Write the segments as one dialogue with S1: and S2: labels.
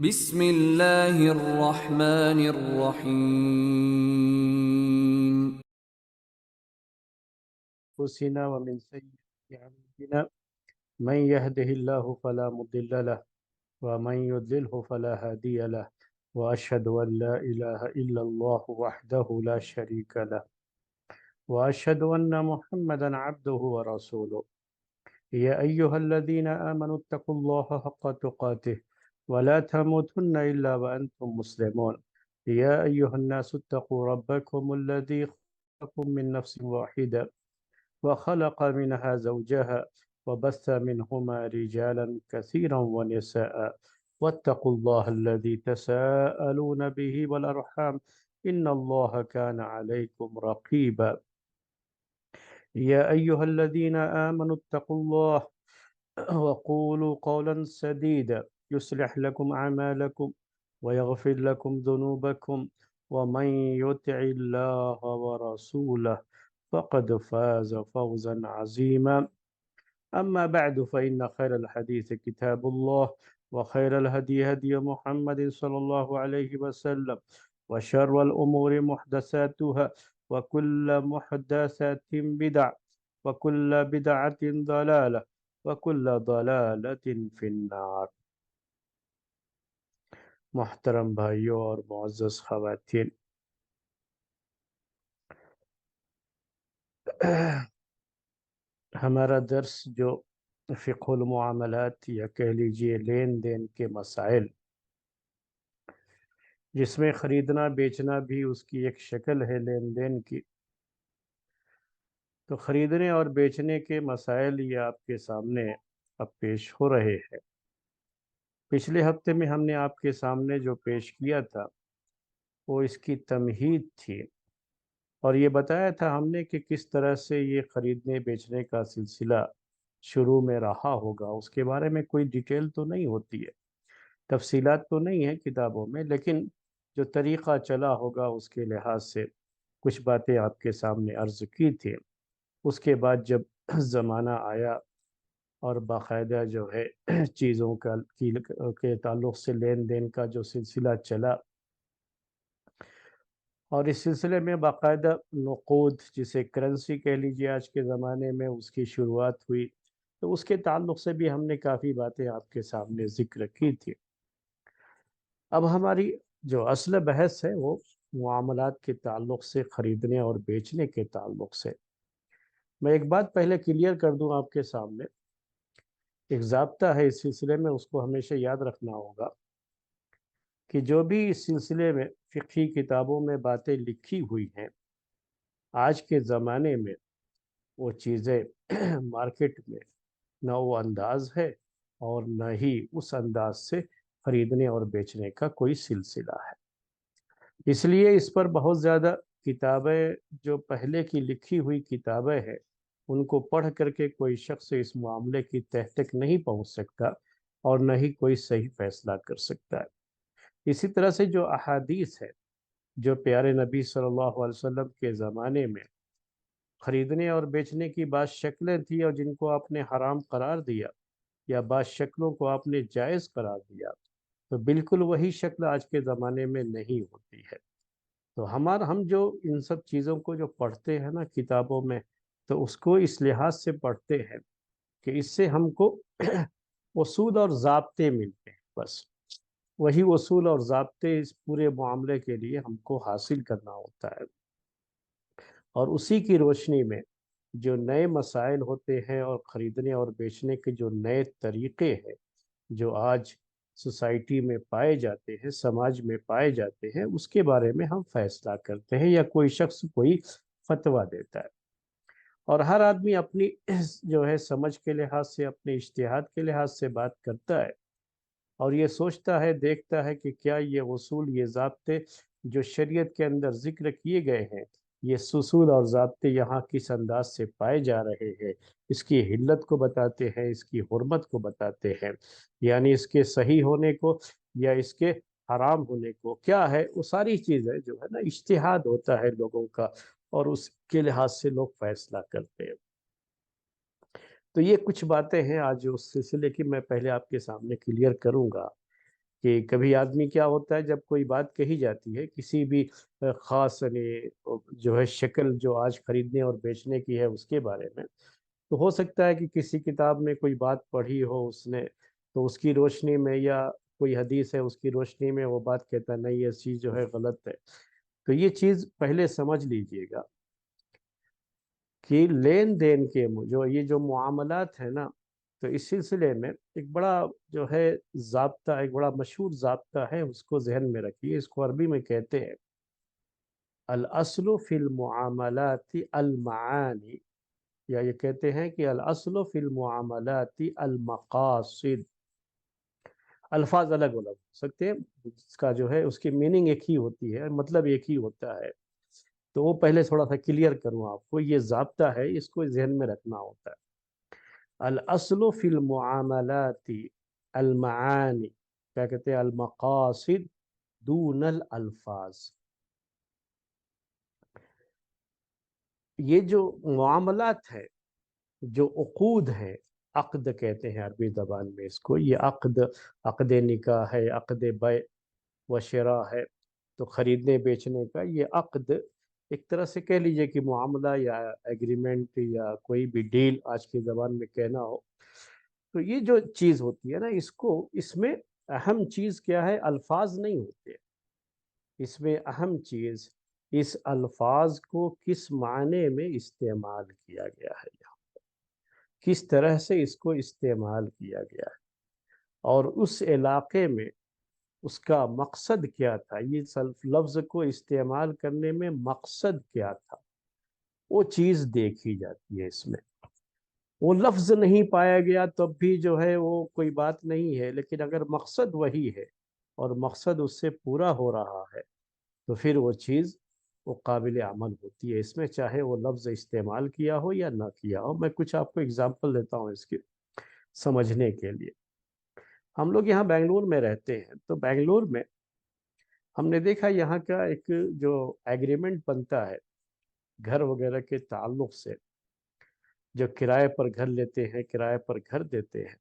S1: بسم اللہ الرحمن الرحیم.
S2: أنفسنا ومن سيئات أعمالنا من يهده الله فلا مضل له ومن يضلله فلا هادي له وأشهد أن لا إله إلا الله وحده لا شريك له وأشهد أن محمدا عبده ورسوله يا أيها الذين آمنوا اتقوا الله حق تقاته ولا تموتن إلا وأنتم مسلمون يا أيها الناس اتقوا ربكم الذي خلقكم من نفس واحدة وخلق منها زوجها وبث منهما رجالا كثيرا ونساء واتقوا الله الذي تساءلون به والأرحام إن الله كان عليكم رقيبا يا أيها الذين آمنوا اتقوا الله وقولوا قولا سديدا يصلح لكم أعمالكم ويغفر لكم ذنوبكم ومن يطع الله ورسوله فقد فاز فوزا عظيما أما بعد فإن خير الحديث كتاب الله وخير الهدي هدي محمد صلى الله عليه وسلم وشر الأمور محدثاتها وكل محدثة بدع وكل بدعة ضلالة وكل ضلالة في النار. محترم بھائیوں اور معزز خواتین، ہمارا درس جو فقہ المعاملات یا کہہ لیجئے لین دین کے مسائل، جس میں خریدنا بیچنا بھی اس کی ایک شکل ہے لین دین کی، تو خریدنے اور بیچنے کے مسائل یہ آپ کے سامنے اب پیش ہو رہے ہیں۔ پچھلے ہفتے میں ہم نے آپ کے سامنے جو پیش کیا تھا وہ اس کی تمہید تھی، اور یہ بتایا تھا ہم نے کہ کس طرح سے یہ خریدنے بیچنے کا سلسلہ شروع میں رہا ہوگا۔ اس کے بارے میں کوئی ڈیٹیل تو نہیں ہوتی ہے، تفصیلات تو نہیں ہیں کتابوں میں، لیکن جو طریقہ چلا ہوگا اس کے لحاظ سے کچھ باتیں آپ کے سامنے عرض کی تھی۔ اس کے بعد جب زمانہ آیا اور باقاعدہ جو ہے چیزوں کے تعلق سے لین دین کا جو سلسلہ چلا، اور اس سلسلے میں باقاعدہ نقود، جسے کرنسی کہہ لیجیے آج کے زمانے میں، اس کی شروعات ہوئی، تو اس کے تعلق سے بھی ہم نے کافی باتیں آپ کے سامنے ذکر کی تھی۔ اب ہماری جو اصل بحث ہے وہ معاملات کے تعلق سے، خریدنے اور بیچنے کے تعلق سے۔ میں ایک بات پہلے کلیئر کر دوں آپ کے سامنے، ایک ضابطہ ہے اس سلسلے میں، اس کو ہمیشہ یاد رکھنا ہوگا کہ جو بھی اس سلسلے میں فقہی کتابوں میں باتیں لکھی ہوئی ہیں، آج کے زمانے میں وہ چیزیں مارکیٹ میں نہ وہ انداز ہے اور نہ ہی اس انداز سے خریدنے اور بیچنے کا کوئی سلسلہ ہے۔ اس لیے اس پر بہت زیادہ کتابیں، جو پہلے کی لکھی ہوئی کتابیں ہیں، ان کو پڑھ کر کے کوئی شخص اس معاملے کی تہ تک نہیں پہنچ سکتا اور نہ ہی کوئی صحیح فیصلہ کر سکتا ہے۔ اسی طرح سے جو احادیث ہے، جو پیارے نبی صلی اللہ علیہ وسلم کے زمانے میں خریدنے اور بیچنے کی بعض شکلیں تھیں اور جن کو آپ نے حرام قرار دیا، یا بعض شکلوں کو آپ نے جائز قرار دیا، تو بالکل وہی شکل آج کے زمانے میں نہیں ہوتی ہے۔ تو ہم جو ان سب چیزوں کو جو پڑھتے ہیں نا کتابوں میں، تو اس کو اس لحاظ سے پڑھتے ہیں کہ اس سے ہم کو اصول اور ضابطے ملتے ہیں، بس وہی اصول اور ضابطے اس پورے معاملے کے لیے ہم کو حاصل کرنا ہوتا ہے، اور اسی کی روشنی میں جو نئے مسائل ہوتے ہیں اور خریدنے اور بیچنے کے جو نئے طریقے ہیں جو آج سوسائٹی میں پائے جاتے ہیں، سماج میں پائے جاتے ہیں، اس کے بارے میں ہم فیصلہ کرتے ہیں یا کوئی شخص کوئی فتویٰ دیتا ہے۔ اور ہر آدمی اپنی جو ہے سمجھ کے لحاظ سے، اپنے اجتہاد کے لحاظ سے بات کرتا ہے، اور یہ سوچتا ہے، دیکھتا ہے کہ کیا یہ اصول، یہ ضابطے جو شریعت کے اندر ذکر کیے گئے ہیں، یہ اصول اور ضابطے یہاں کس انداز سے پائے جا رہے ہیں، اس کی حلت کو بتاتے ہیں، اس کی حرمت کو بتاتے ہیں، یعنی اس کے صحیح ہونے کو یا اس کے حرام ہونے کو، کیا ہے وہ ساری چیزیں جو ہے نا، اجتہاد ہوتا ہے لوگوں کا، اور اس کے لحاظ سے لوگ فیصلہ کرتے ہیں۔ تو یہ کچھ باتیں ہیں آج اس سلسلے کی میں پہلے آپ کے سامنے کلیئر کروں گا کہ کبھی آدمی کیا ہوتا ہے، جب کوئی بات کہی جاتی ہے کسی بھی خاص یعنی جو ہے شکل جو آج خریدنے اور بیچنے کی ہے اس کے بارے میں، تو ہو سکتا ہے کہ کسی کتاب میں کوئی بات پڑھی ہو اس نے، تو اس کی روشنی میں، یا کوئی حدیث ہے اس کی روشنی میں وہ بات کہتا ہے نہیں یہ چیز جو ہے غلط ہے۔ تو یہ چیز پہلے سمجھ لیجئے گا کہ لین دین کے جو یہ جو معاملات ہیں نا، تو اس سلسلے میں ایک بڑا جو ہے ضابطہ، ایک بڑا مشہور ضابطہ ہے، اس کو ذہن میں رکھیے۔ اس کو عربی میں کہتے ہیں الاصل فی المعاملات المعانی، یا یہ کہتے ہیں کہ الاصل فی المعاملات المقاصد۔ الفاظ الگ الگ ہو سکتے ہیں، اس کا جو ہے اس کی میننگ ایک ہی ہوتی ہے، مطلب ایک ہی ہوتا ہے۔ تو وہ پہلے تھوڑا سا کلیئر کروں آپ کو، یہ ضابطہ ہے، اس کو ذہن میں رکھنا ہوتا ہے۔ الاصل فی المعاملات المعانی، کیا کہتے ہیں، المقاصد دون الالفاظ۔ یہ جو معاملات ہے، جو عقود ہیں، عقد کہتے ہیں عربی زبان میں اس کو، یہ عقد نکاح ہے، عقد بیع و شراء ہے، تو خریدنے بیچنے کا یہ عقد ایک طرح سے کہہ لیجئے کہ معاملہ یا ایگریمنٹ یا کوئی بھی ڈیل آج کی زبان میں کہنا ہو، تو یہ جو چیز ہوتی ہے نا، اس میں اہم چیز کیا ہے، الفاظ نہیں ہوتے، اس میں اہم چیز اس الفاظ کو کس معنی میں استعمال کیا گیا ہے، کس طرح سے اس کو استعمال کیا گیا ہے، اور اس علاقے میں اس کا مقصد کیا تھا، یہ لفظ کو استعمال کرنے میں مقصد کیا تھا، وہ چیز دیکھی جاتی ہے اس میں۔ وہ لفظ نہیں پایا گیا تب بھی جو ہے وہ کوئی بات نہیں ہے، لیکن اگر مقصد وہی ہے اور مقصد اس سے پورا ہو رہا ہے تو پھر وہ چیز وہ قابل عمل ہوتی ہے، اس میں چاہے وہ لفظ استعمال کیا ہو یا نہ کیا ہو۔ میں کچھ آپ کو اگزامپل دیتا ہوں اس کے سمجھنے کے لیے۔ ہم لوگ یہاں بنگلور میں رہتے ہیں، تو بنگلور میں ہم نے دیکھا یہاں کا ایک جو ایگریمنٹ بنتا ہے گھر وغیرہ کے تعلق سے، جو کرائے پر گھر لیتے ہیں، کرائے پر گھر دیتے ہیں،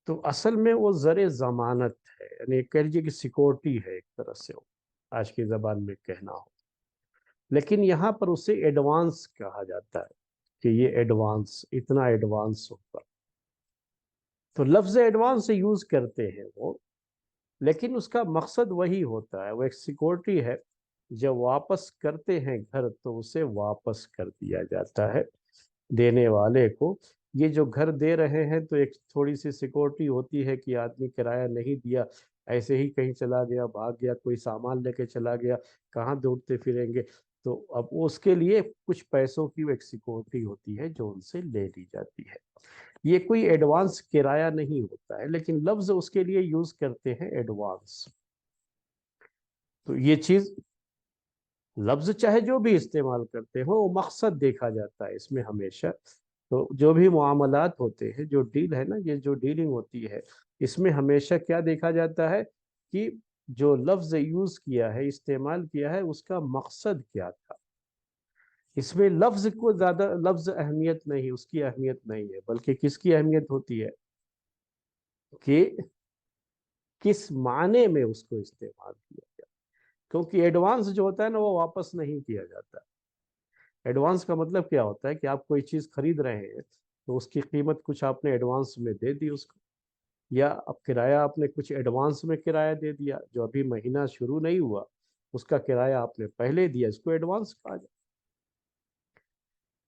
S2: تو اصل میں وہ زر ضمانت ہے، یعنی کہہ لیجیے کہ سیکورٹی ہے ایک طرح سے، وہ آج کی زبان میں کہنا ہو، لیکن یہاں پر اسے ایڈوانس کہا جاتا ہے کہ یہ ایڈوانس، اتنا ایڈوانس ہوگا، تو لفظ ایڈوانس یوز کرتے ہیں وہ، لیکن اس کا مقصد وہی ہوتا ہے، وہ ایک سیکورٹی ہے، جب واپس کرتے ہیں گھر تو اسے واپس کر دیا جاتا ہے دینے والے کو۔ یہ جو گھر دے رہے ہیں تو ایک تھوڑی سی سیکورٹی ہوتی ہے کہ آدمی کرایہ نہیں دیا، ایسے ہی کہیں چلا گیا، بھاگ گیا، کوئی سامان لے کے چلا گیا، کہاں دوڑتے پھریں گے، تو اب اس کے لیے کچھ پیسوں کی ایک سیکورٹی ہوتی ہے جو ان سے لے لی جاتی ہے۔ یہ کوئی ایڈوانس کرایہ نہیں ہوتا ہے، لیکن لفظ اس کے لیے یوز کرتے ہیں ایڈوانس۔ تو یہ چیز لفظ چاہے جو بھی استعمال کرتے ہو، وہ مقصد دیکھا جاتا ہے اس میں ہمیشہ۔ تو جو بھی معاملات ہوتے ہیں، جو ڈیل ہے نا، یہ جو ڈیلنگ ہوتی ہے، اس میں ہمیشہ کیا دیکھا جاتا ہے کہ جو لفظ یوز کیا ہے، استعمال کیا ہے، اس کا مقصد کیا تھا۔ اس میں لفظ کو زیادہ لفظ اہمیت نہیں، اس کی اہمیت نہیں ہے، بلکہ کس کی اہمیت ہوتی ہے کہ کس معنی میں اس کو استعمال کیا گیا، کیونکہ ایڈوانس جو ہوتا ہے نا وہ واپس نہیں کیا جاتا۔ ایڈوانس کا مطلب کیا ہوتا ہے کہ آپ کوئی چیز خرید رہے ہیں تو اس کی قیمت کچھ آپ نے ایڈوانس میں دے دی اس کو، یا اب کرایہ آپ نے کچھ ایڈوانس میں کرایہ دے دیا، جو ابھی مہینہ شروع نہیں ہوا اس کا کرایہ آپ نے پہلے دیا، اس کو ایڈوانس کہا جائے۔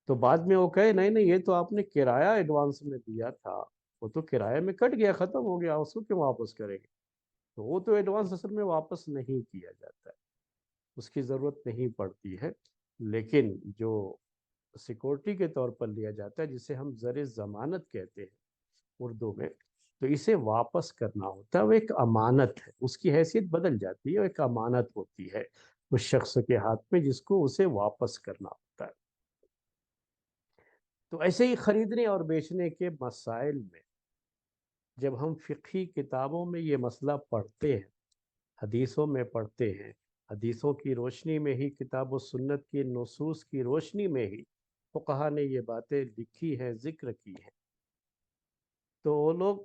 S2: تو بعد میں وہ کہے نہیں نہیں، یہ تو آپ نے کرایہ ایڈوانس میں دیا تھا، وہ تو کرایہ میں کٹ گیا، ختم ہو گیا، اس کو کیوں واپس کریں گے؟ تو وہ تو ایڈوانس اصل میں واپس نہیں کیا جاتا ہے، اس کی ضرورت نہیں پڑتی ہے، لیکن جو سیکورٹی کے طور پر لیا جاتا ہے، جسے ہم زر ضمانت کہتے ہیں اردو میں، تو اسے واپس کرنا ہوتا ہے، وہ ایک امانت ہے، اس کی حیثیت بدل جاتی ہے، وہ ایک امانت ہوتی ہے اس شخص کے ہاتھ میں جس کو اسے واپس کرنا ہوتا ہے۔ تو ایسے ہی خریدنے اور بیچنے کے مسائل میں جب ہم فقہی کتابوں میں یہ مسئلہ پڑھتے ہیں، حدیثوں میں پڑھتے ہیں، حدیثوں کی روشنی میں ہی، کتاب و سنت کی نصوص کی روشنی میں ہی فقہا نے یہ باتیں لکھی ہیں، ذکر کی ہیں، تو وہ لوگ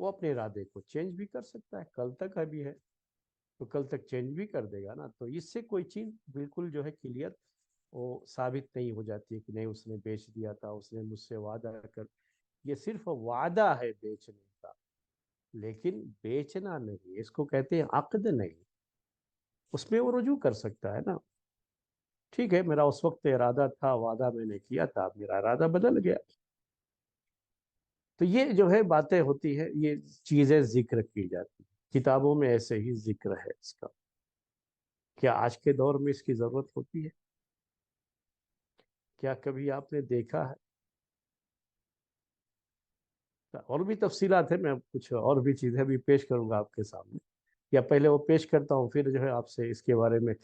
S2: وہ اپنے ارادے کو چینج بھی کر سکتا ہے، کل تک ابھی ہے تو کل تک چینج بھی کر دے گا نا. تو اس سے کوئی چیز بالکل جو ہے کلیئر وہ ثابت نہیں ہو جاتی ہے کہ نہیں اس نے بیچ دیا تھا، اس نے مجھ سے وعدہ کر. یہ صرف وعدہ ہے بیچنے کا، لیکن بیچنا نہیں، اس کو کہتے ہیں عقد نہیں. اس میں وہ رجوع کر سکتا ہے نا. ٹھیک ہے میرا اس وقت ارادہ تھا، وعدہ میں نے کیا تھا، میرا ارادہ بدل گیا. تو یہ جو ہے باتیں ہوتی ہے، یہ چیزیں ذکر کی جاتی ہیں کتابوں میں، ایسے ہی ذکر ہے اس کا. کیا آج کے دور میں اس کی ضرورت ہوتی ہے؟ کیا کبھی آپ نے دیکھا ہے؟ اور بھی تفصیلات ہیں، میں کچھ اور بھی چیزیں بھی پیش کروں گا آپ کے سامنے، یا پہلے وہ پیش کرتا ہوں پھر جو ہے آپ سے اس کے بارے میں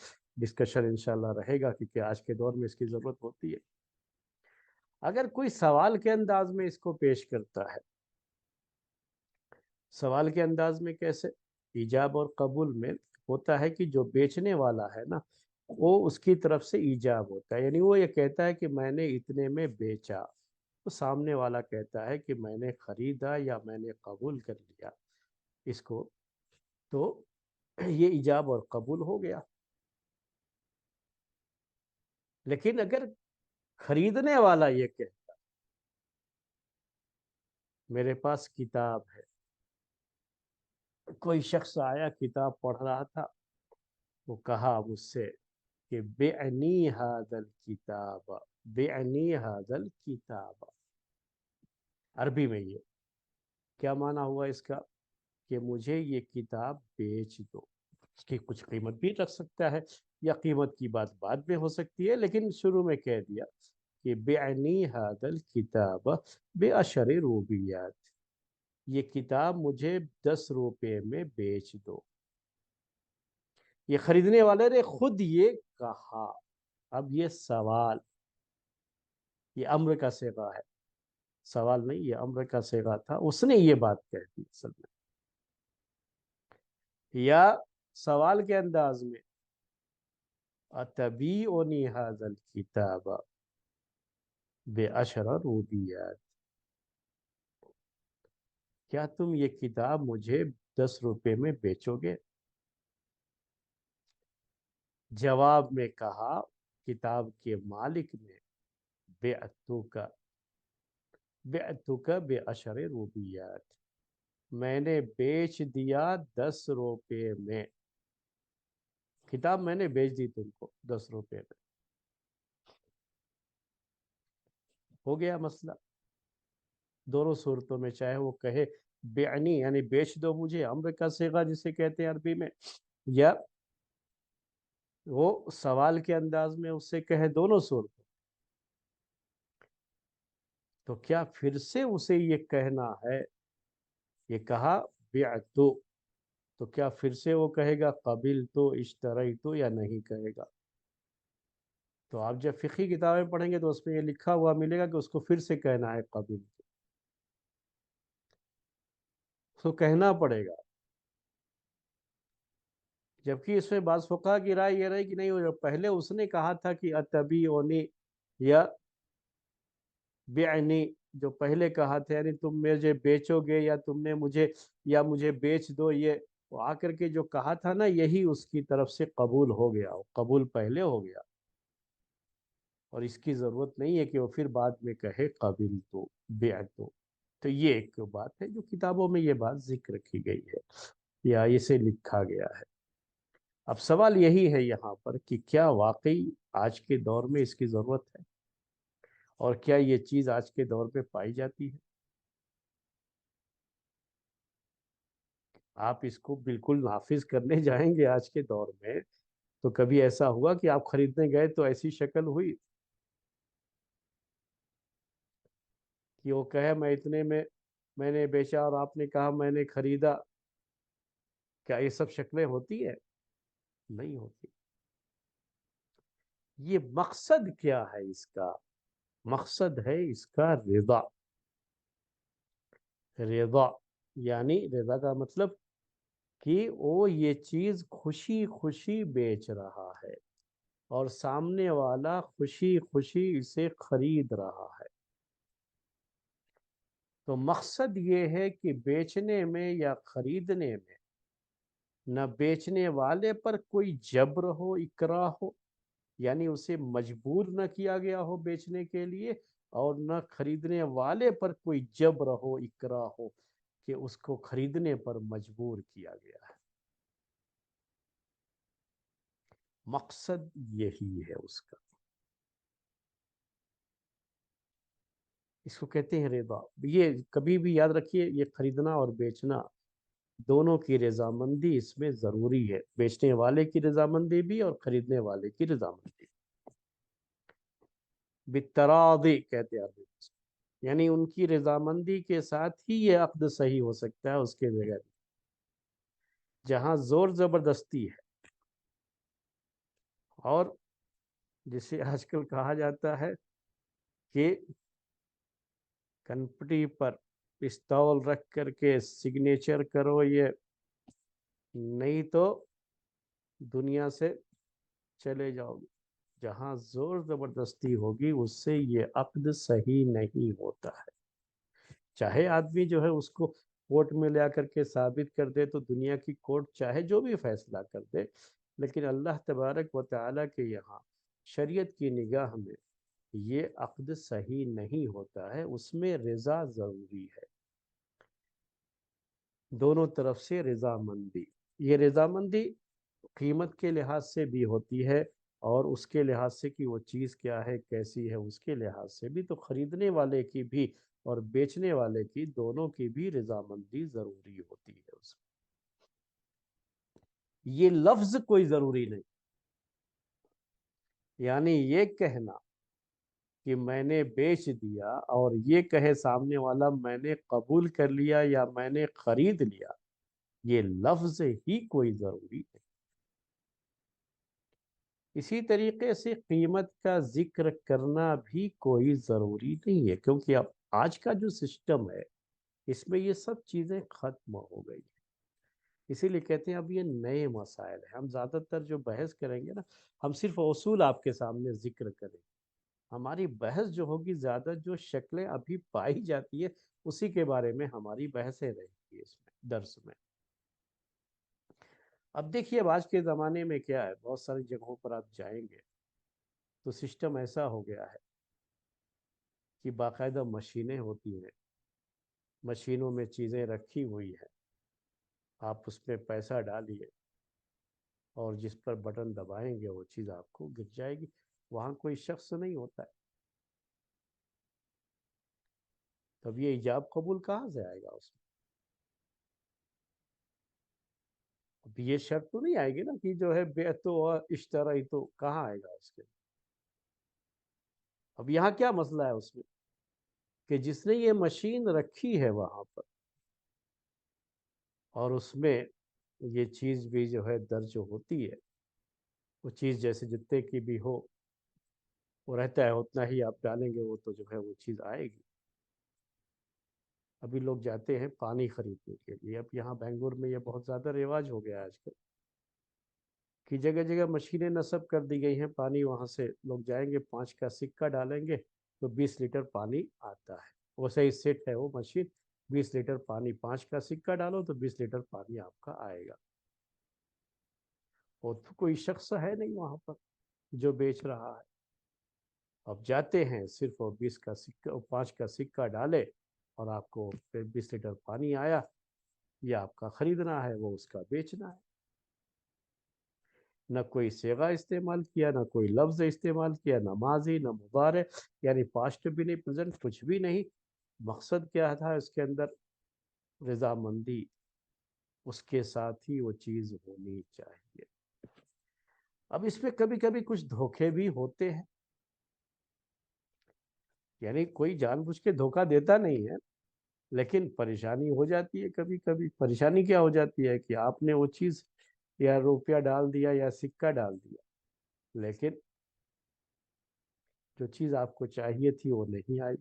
S2: ڈسکشن انشاءاللہ رہے گا کہ کیا آج کے دور میں اس کی ضرورت ہوتی ہے. اگر کوئی سوال کے انداز میں اس کو پیش کرتا ہے، سوال کے انداز میں کیسے؟ ایجاب اور قبول میں ہوتا ہے کہ جو بیچنے والا ہے نا، وہ اس کی طرف سے ایجاب ہوتا ہے، یعنی وہ یہ کہتا ہے کہ میں نے اتنے میں بیچا، تو سامنے والا کہتا ہے کہ میں نے خریدا یا میں نے قبول کر لیا اس کو. تو یہ ایجاب اور قبول ہو گیا. لیکن اگر خریدنے والا یہ کہ میرے پاس کتاب ہے، کوئی شخص آیا کتاب پڑھ رہا تھا، وہ کہا مجھ سے کہ بِعْنِي هَذَا الْكِتَابَ، بِعْنِي هَذَا الْكِتَابَ. عربی میں یہ کیا معنی ہوا اس کا؟ کہ مجھے یہ کتاب بیچ دو. اس کی کچھ قیمت بھی رکھ سکتا ہے، یا قیمت کی بات بعد میں ہو سکتی ہے، لیکن شروع میں کہہ دیا کہ بِعْنِي هَذَا الْكِتَابَ بِعَشْرِ روبیات، یہ کتاب مجھے 10 روپے میں بیچ دو. یہ خریدنے والے نے خود یہ کہا. اب یہ سوال، یہ امر کا صیغہ ہے، سوال نہیں، یہ امر کا صیغہ تھا، اس نے یہ بات کہہ دی اصل میں. یا سوال کے انداز میں اتبیعونی ھذا الکتاب بعشر روبیات، کیا تم یہ کتاب مجھے 10 روپے میں بیچو گے؟ جواب میں کہا کتاب کے مالک نے بعتک، بعتک بعشر روبیات، میں نے بیچ دیا 10 روپے میں، کتاب میں نے بیچ دی تم کو 10 روپے میں. ہو گیا مسئلہ. دونوں صورتوں میں چاہے وہ کہے بیعنی یعنی بیچ دو مجھے، امر کا صیغہ جسے کہتے ہیں عربی میں، یا وہ سوال کے انداز میں اس سے کہے، دونوں صورتوں. تو کیا پھر سے اسے یہ کہنا ہے؟ یہ کہا بعتو، تو کیا پھر سے وہ کہے گا قبل تو اشتری تو، یا نہیں کہے گا؟ تو آپ جب فقہی کتابیں پڑھیں گے تو اس میں یہ لکھا ہوا ملے گا کہ اس کو پھر سے کہنا ہے قبل، اس کو کہنا پڑے گا. جبکہ اس میں بعض فقہا کی رائے یہ رہی کہ نہیں، وہ جو پہلے اس نے کہا تھا کہ اتبیعونی یا بعنی، جو پہلے کہا تھا یعنی تم مجھے بیچو گے یا تم نے مجھے، یا مجھے بیچ دو، یہ وہ آ کر کے جو کہا تھا نا، یہی اس کی طرف سے قبول ہو گیا، قبول پہلے ہو گیا. اور اس کی ضرورت نہیں ہے کہ وہ پھر بعد میں کہے قبل تو بعتو. تو یہ ایک بات ہے جو کتابوں میں یہ بات ذکر کی گئی ہے یا اسے لکھا گیا ہے. اب سوال یہی ہے یہاں پر کہ کیا واقعی آج کے دور میں اس کی ضرورت ہے، اور کیا یہ چیز آج کے دور میں پائی جاتی ہے؟ آپ اس کو بالکل نافذ کرنے جائیں گے آج کے دور میں، تو کبھی ایسا ہوا کہ آپ خریدنے گئے تو ایسی شکل ہوئی کہ وہ کہے میں اتنے میں نے بیچا اور آپ نے کہا میں نے خریدا؟ کیا یہ سب شکلیں ہوتی ہیں؟ نہیں ہوتی. یہ مقصد کیا ہے اس کا؟ مقصد ہے اس کا رضا. رضا یعنی رضا کا مطلب کہ وہ یہ چیز خوشی خوشی بیچ رہا ہے اور سامنے والا خوشی خوشی اسے خرید رہا ہے. تو مقصد یہ ہے کہ بیچنے میں یا خریدنے میں نہ بیچنے والے پر کوئی جبر ہو، اکراہ ہو، یعنی اسے مجبور نہ کیا گیا ہو بیچنے کے لیے، اور نہ خریدنے والے پر کوئی جبر ہو، اکراہ ہو کہ اس کو خریدنے پر مجبور کیا گیا ہے۔ مقصد یہی ہے اس کا، اس کو کہتے ہیں رضا۔ یہ کبھی بھی یاد رکھیے، یہ خریدنا اور بیچنا دونوں کی رضامندی اس میں ضروری ہے، بیچنے والے کی رضامندی بھی اور خریدنے والے کی رضامندی بھی۔ بالتراضی کہتے ہیں عربی میں، یعنی ان کی رضامندی کے ساتھ ہی یہ عقد صحیح ہو سکتا ہے، اس کے بغیر۔ جہاں زور زبردستی ہے اور جسے آج کل کہا جاتا ہے کہ کنپٹی پر پستول رکھ کر کے سگنیچر کرو، یہ نہیں تو دنیا سے چلے جاؤ گے، جہاں زور زبردستی ہوگی اس سے یہ عقد صحیح نہیں ہوتا ہے۔ چاہے آدمی جو ہے اس کو کورٹ میں لے کر کے ثابت کر دے، تو دنیا کی کورٹ چاہے جو بھی فیصلہ کر دے، لیکن اللہ تبارک و تعالیٰ کے یہاں شریعت کی نگاہ میں یہ عقد صحیح نہیں ہوتا ہے، اس میں رضا ضروری ہے، دونوں طرف سے رضامندی۔ یہ رضامندی قیمت کے لحاظ سے بھی ہوتی ہے، اور اس کے لحاظ سے کہ وہ چیز کیا ہے، کیسی ہے، اس کے لحاظ سے بھی۔ تو خریدنے والے کی بھی اور بیچنے والے کی، دونوں کی بھی رضامندی ضروری ہوتی ہے اس میں۔ یہ لفظ کوئی ضروری نہیں، یعنی یہ کہنا کہ میں نے بیچ دیا، اور یہ کہے سامنے والا میں نے قبول کر لیا یا میں نے خرید لیا، یہ لفظ ہی کوئی ضروری نہیں۔ اسی طریقے سے قیمت کا ذکر کرنا بھی کوئی ضروری نہیں ہے، کیونکہ اب آج کا جو سسٹم ہے اس میں یہ سب چیزیں ختم ہو گئی ہیں۔ اسی لیے کہتے ہیں اب یہ نئے مسائل ہیں، ہم زیادہ تر جو بحث کریں گے نا، ہم صرف اصول آپ کے سامنے ذکر کریں گے۔ ہماری بحث جو ہوگی، زیادہ جو شکلیں ابھی پائی جاتی ہے اسی کے بارے میں ہماری بحثیں رہیں گی اس میں، درس میں۔ اب دیکھیے، اب آج کے زمانے میں کیا ہے، بہت ساری جگہوں پر آپ جائیں گے تو سسٹم ایسا ہو گیا ہے کہ باقاعدہ مشینیں ہوتی ہیں، مشینوں میں چیزیں رکھی ہوئی ہیں، آپ اس میں پیسہ ڈالیے اور جس پر بٹن دبائیں گے وہ چیز آپ کو گر جائے گی، وہاں کوئی شخص نہیں ہوتا ہے۔ تب یہ ایجاب قبول کہاں سے آئے گا اس میں؟ اب یہ شرط تو نہیں آئے گی نا کہ جو ہے بیعت و اشترائی، تو کہاں آئے گا اس کے؟ اب یہاں کیا مسئلہ ہے اس میں کہ جس نے یہ مشین رکھی ہے وہاں پر، اور اس میں یہ چیز بھی جو ہے درج ہوتی ہے، وہ چیز جیسے جتنے کی بھی ہو، وہ رہتا ہے اتنا ہی آپ ڈالیں گے، وہ تو جو ہے وہ چیز آئے گی۔ ابھی لوگ جاتے ہیں پانی خریدنے کے لیے، اب یہاں بنگلور میں یہ بہت زیادہ رواج ہو گیا ہے آج کل کہ جگہ جگہ مشینیں نصب کر دی گئی ہیں پانی، وہاں سے لوگ جائیں گے، 5 کا سکہ ڈالیں گے تو 20 لیٹر پانی آتا ہے، ویسے ہی سیٹ ہے وہ مشین، 20 لیٹر پانی، 5 کا سکہ ڈالو تو 20 لیٹر پانی آپ کا آئے گا۔ اور تو کوئی شخص ہے نہیں وہاں پر جو بیچ رہا ہے، اب جاتے ہیں صرف وہ 20 کا سکہ، 5 کا سکہ ڈالے اور آپ کو پھر 20 لیٹر پانی آیا، یہ آپ کا خریدنا ہے، وہ اس کا بیچنا ہے۔ نہ کوئی صیغہ استعمال کیا، نہ کوئی لفظ استعمال کیا، نہ ماضی نہ مضارع، یعنی پاسٹ بھی نہیں، پریزنٹ کچھ بھی نہیں۔ مقصد کیا تھا اس کے اندر؟ رضامندی، اس کے ساتھ ہی وہ چیز ہونی چاہیے۔ اب اس میں کبھی کبھی کچھ دھوکے بھی ہوتے ہیں، یعنی کوئی جان بوجھ کے دھوکہ دیتا نہیں ہے، لیکن پریشانی ہو جاتی ہے کبھی کبھی۔ پریشانی کیا ہو جاتی ہے کہ آپ نے وہ چیز یا روپیہ ڈال دیا یا سکہ ڈال دیا، لیکن جو چیز آپ کو چاہیے تھی وہ نہیں آئی،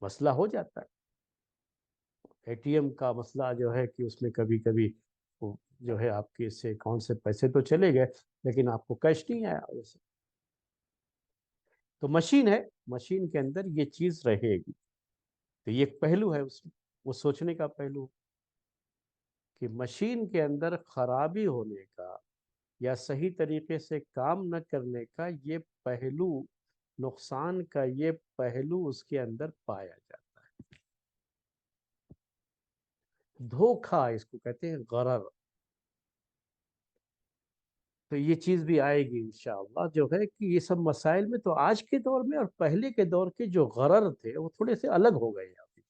S2: مسئلہ ہو جاتا ہے۔ اے ٹی ایم کا مسئلہ جو ہے کہ اس میں کبھی کبھی وہ جو ہے آپ کے سے اکاؤنٹ سے پیسے تو چلے گئے، لیکن آپ کو کیش نہیں آیا ویسے۔ تو مشین ہے، مشین کے اندر یہ چیز رہے گی، تو یہ ایک پہلو ہے اس میں، وہ سوچنے کا پہلو کہ مشین کے اندر خرابی ہونے کا یا صحیح طریقے سے کام نہ کرنے کا یہ پہلو، نقصان کا یہ پہلو اس کے اندر پایا جاتا ہے۔ دھوکہ اس کو کہتے ہیں، غرر۔ تو یہ چیز بھی آئے گی انشاءاللہ، جو ہے کہ یہ سب مسائل میں تو آج کے دور میں اور پہلے کے دور کے جو غرر تھے وہ تھوڑے سے الگ ہو گئے ہیں ابھی۔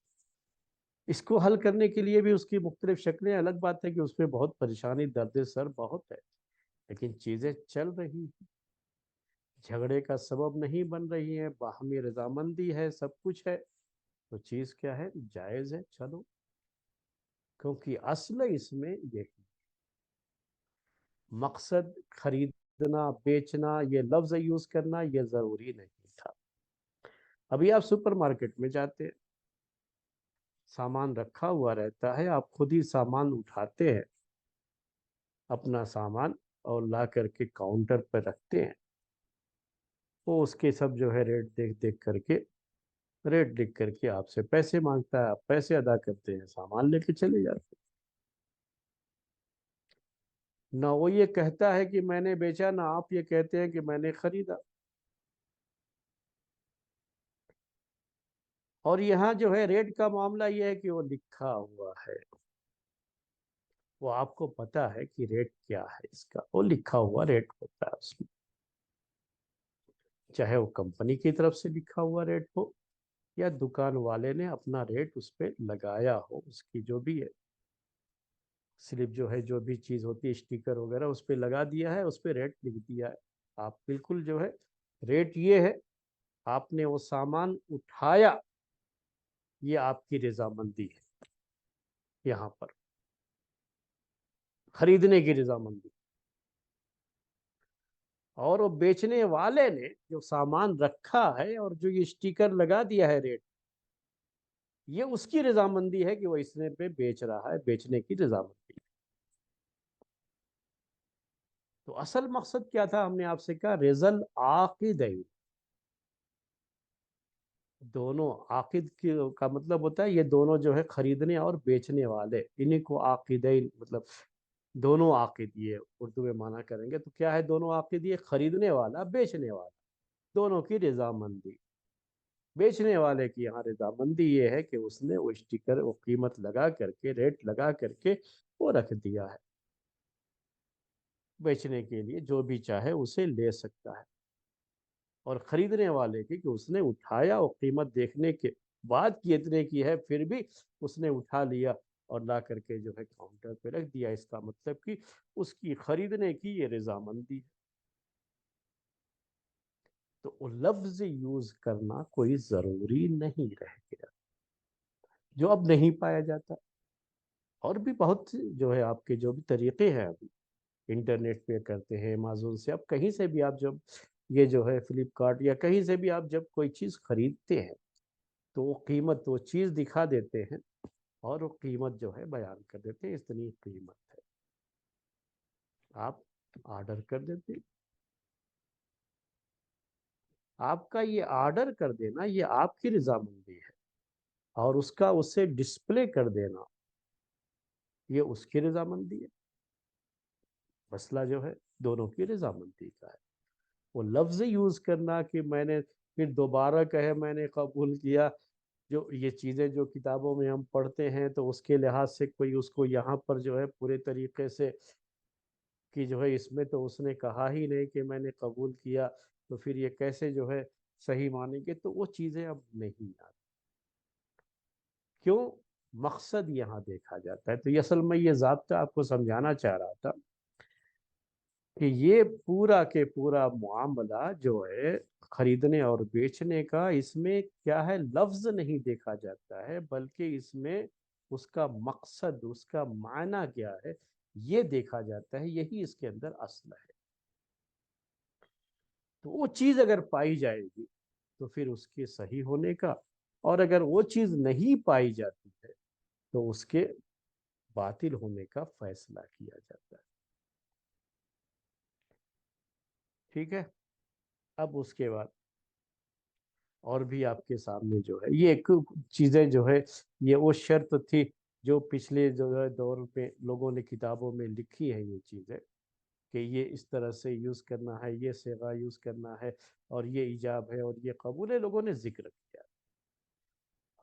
S2: اس کو حل کرنے کے لیے بھی اس کی مختلف شکلیں، الگ بات ہے کہ اس میں بہت پریشانی، درد سر بہت ہے، لیکن چیزیں چل رہی ہیں، جھگڑے کا سبب نہیں بن رہی ہیں، باہمی رضامندی ہے، سب کچھ ہے، تو چیز کیا ہے، جائز ہے، چلو۔ کیونکہ اصل اس میں یہی مقصد، خریدنا بیچنا، یہ لفظ یوز کرنا یہ ضروری نہیں تھا۔ ابھی آپ سپر مارکیٹ میں جاتے ہیں، سامان رکھا ہوا رہتا ہے، آپ خود ہی سامان اٹھاتے ہیں اپنا سامان اور لا کر کے کاؤنٹر پہ رکھتے ہیں، وہ اس کے سب جو ہے ریٹ دیکھ دیکھ کر کے، ریٹ لکھ کر کے آپ سے پیسے مانگتا ہے، آپ پیسے ادا کرتے ہیں، سامان لے کے چلے جاتے ہیں۔ نہ وہ یہ کہتا ہے کہ میں نے بیچا، نہ آپ یہ کہتے ہیں کہ میں نے خریدا۔ اور یہاں جو ہے ریٹ کا معاملہ یہ ہے کہ وہ لکھا ہوا ہے، وہ آپ کو پتا ہے کہ ریٹ کیا ہے اس کا، وہ لکھا ہوا ریٹ ہوتا ہے اس میں، چاہے وہ کمپنی کی طرف سے لکھا ہوا ریٹ ہو یا دکان والے نے اپنا ریٹ اس پہ لگایا ہو، اس کی جو بھی ہے سلپ جو ہے، جو بھی چیز ہوتی ہے اسٹیکر وغیرہ اس پہ لگا دیا ہے، اس پہ ریٹ لکھ دیا ہے۔ آپ بالکل جو ہے ریٹ یہ ہے، آپ نے وہ سامان اٹھایا، یہ آپ کی رضامندی ہے، یہاں پر خریدنے کی رضامندی۔ اور وہ بیچنے والے نے جو سامان رکھا ہے اور جو یہ اسٹیکر لگا دیا ہے ریٹ، یہ اس کی رضامندی ہے کہ وہ اس نے پہ بیچ رہا ہے، بیچنے کی رضامندی۔ تو اصل مقصد کیا تھا، ہم نے آپ سے کہا رضل عاقدین، دونوں عاقد کا مطلب ہوتا ہے یہ دونوں جو ہے خریدنے اور بیچنے والے، انہیں کو عاقدین مطلب دونوں عاقد، یہ اردو میں معنی کریں گے تو کیا ہے دونوں عاقد، یہ خریدنے والا بیچنے والا، دونوں کی رضامندی۔ بیچنے والے کی یہاں رضامندی یہ ہے کہ اس نے وہ اسٹیکر، وہ قیمت لگا کر کے، ریٹ لگا کر کے وہ رکھ دیا ہے، بیچنے کے لیے جو بھی چاہے اسے لے سکتا ہے۔ اور خریدنے والے کی کہ اس نے اٹھایا، وہ قیمت دیکھنے کے بعد کی اتنے کی ہے، پھر بھی اس نے اٹھا لیا اور لا کر کے جو ہے کاؤنٹر پہ رکھ دیا، اس کا مطلب کہ اس کی خریدنے کی یہ رضامندی ہے۔ تو وہ لفظ یوز کرنا کوئی ضروری نہیں رہ گیا، جو اب نہیں پایا جاتا۔ اور بھی بہت جو ہے آپ کے جو بھی طریقے ہیں، ابھی انٹرنیٹ پہ کرتے ہیں، امازون سے، اب کہیں سے بھی آپ جب یہ جو ہے فلپ کارٹ یا کہیں سے بھی آپ جب کوئی چیز خریدتے ہیں تو وہ قیمت، وہ چیز دکھا دیتے ہیں اور وہ قیمت جو ہے بیان کر دیتے ہیں، اتنی قیمت ہے، آپ آرڈر کر دیتے ہیں۔ آپ کا یہ آرڈر کر دینا یہ آپ کی رضامندی ہے، اور اس کا اسے ڈسپلے کر دینا یہ اس کی رضامندی ہے۔ مسئلہ جو ہے دونوں کی رضامندی کا ہے۔ وہ لفظ یوز کرنا کہ میں نے پھر دوبارہ کہے میں نے قبول کیا، جو یہ چیزیں جو کتابوں میں ہم پڑھتے ہیں تو اس کے لحاظ سے کوئی اس کو یہاں پر جو ہے پورے طریقے سے کہ جو ہے اس میں تو اس نے کہا ہی نہیں کہ میں نے قبول کیا، تو پھر یہ کیسے جو ہے صحیح مانیں گے، تو وہ چیزیں اب نہیں آتی۔ کیوں؟ مقصد یہاں دیکھا جاتا ہے۔ تو یہ اصل میں یہ ضابطہ آپ کو سمجھانا چاہ رہا تھا کہ یہ پورا کے پورا معاملہ جو ہے خریدنے اور بیچنے کا، اس میں کیا ہے، لفظ نہیں دیکھا جاتا ہے، بلکہ اس میں اس کا مقصد، اس کا معنی کیا ہے یہ دیکھا جاتا ہے، یہی اس کے اندر اصل ہے۔ تو وہ چیز اگر پائی جائے گی تو پھر اس کے صحیح ہونے کا، اور اگر وہ چیز نہیں پائی جاتی ہے تو اس کے باطل ہونے کا فیصلہ کیا جاتا ہے۔ ٹھیک ہے؟ اب اس کے بعد اور بھی آپ کے سامنے جو ہے یہ ایک چیزیں جو ہے یہ وہ شرط تھی جو پچھلے جو ہے دور پہ لوگوں نے کتابوں میں لکھی ہے یہ چیزیں کہ یہ اس طرح سے یوز کرنا ہے، یہ صیغہ یوز کرنا ہے، اور یہ ایجاب ہے اور یہ قبول ہے، لوگوں نے ذکر کیا۔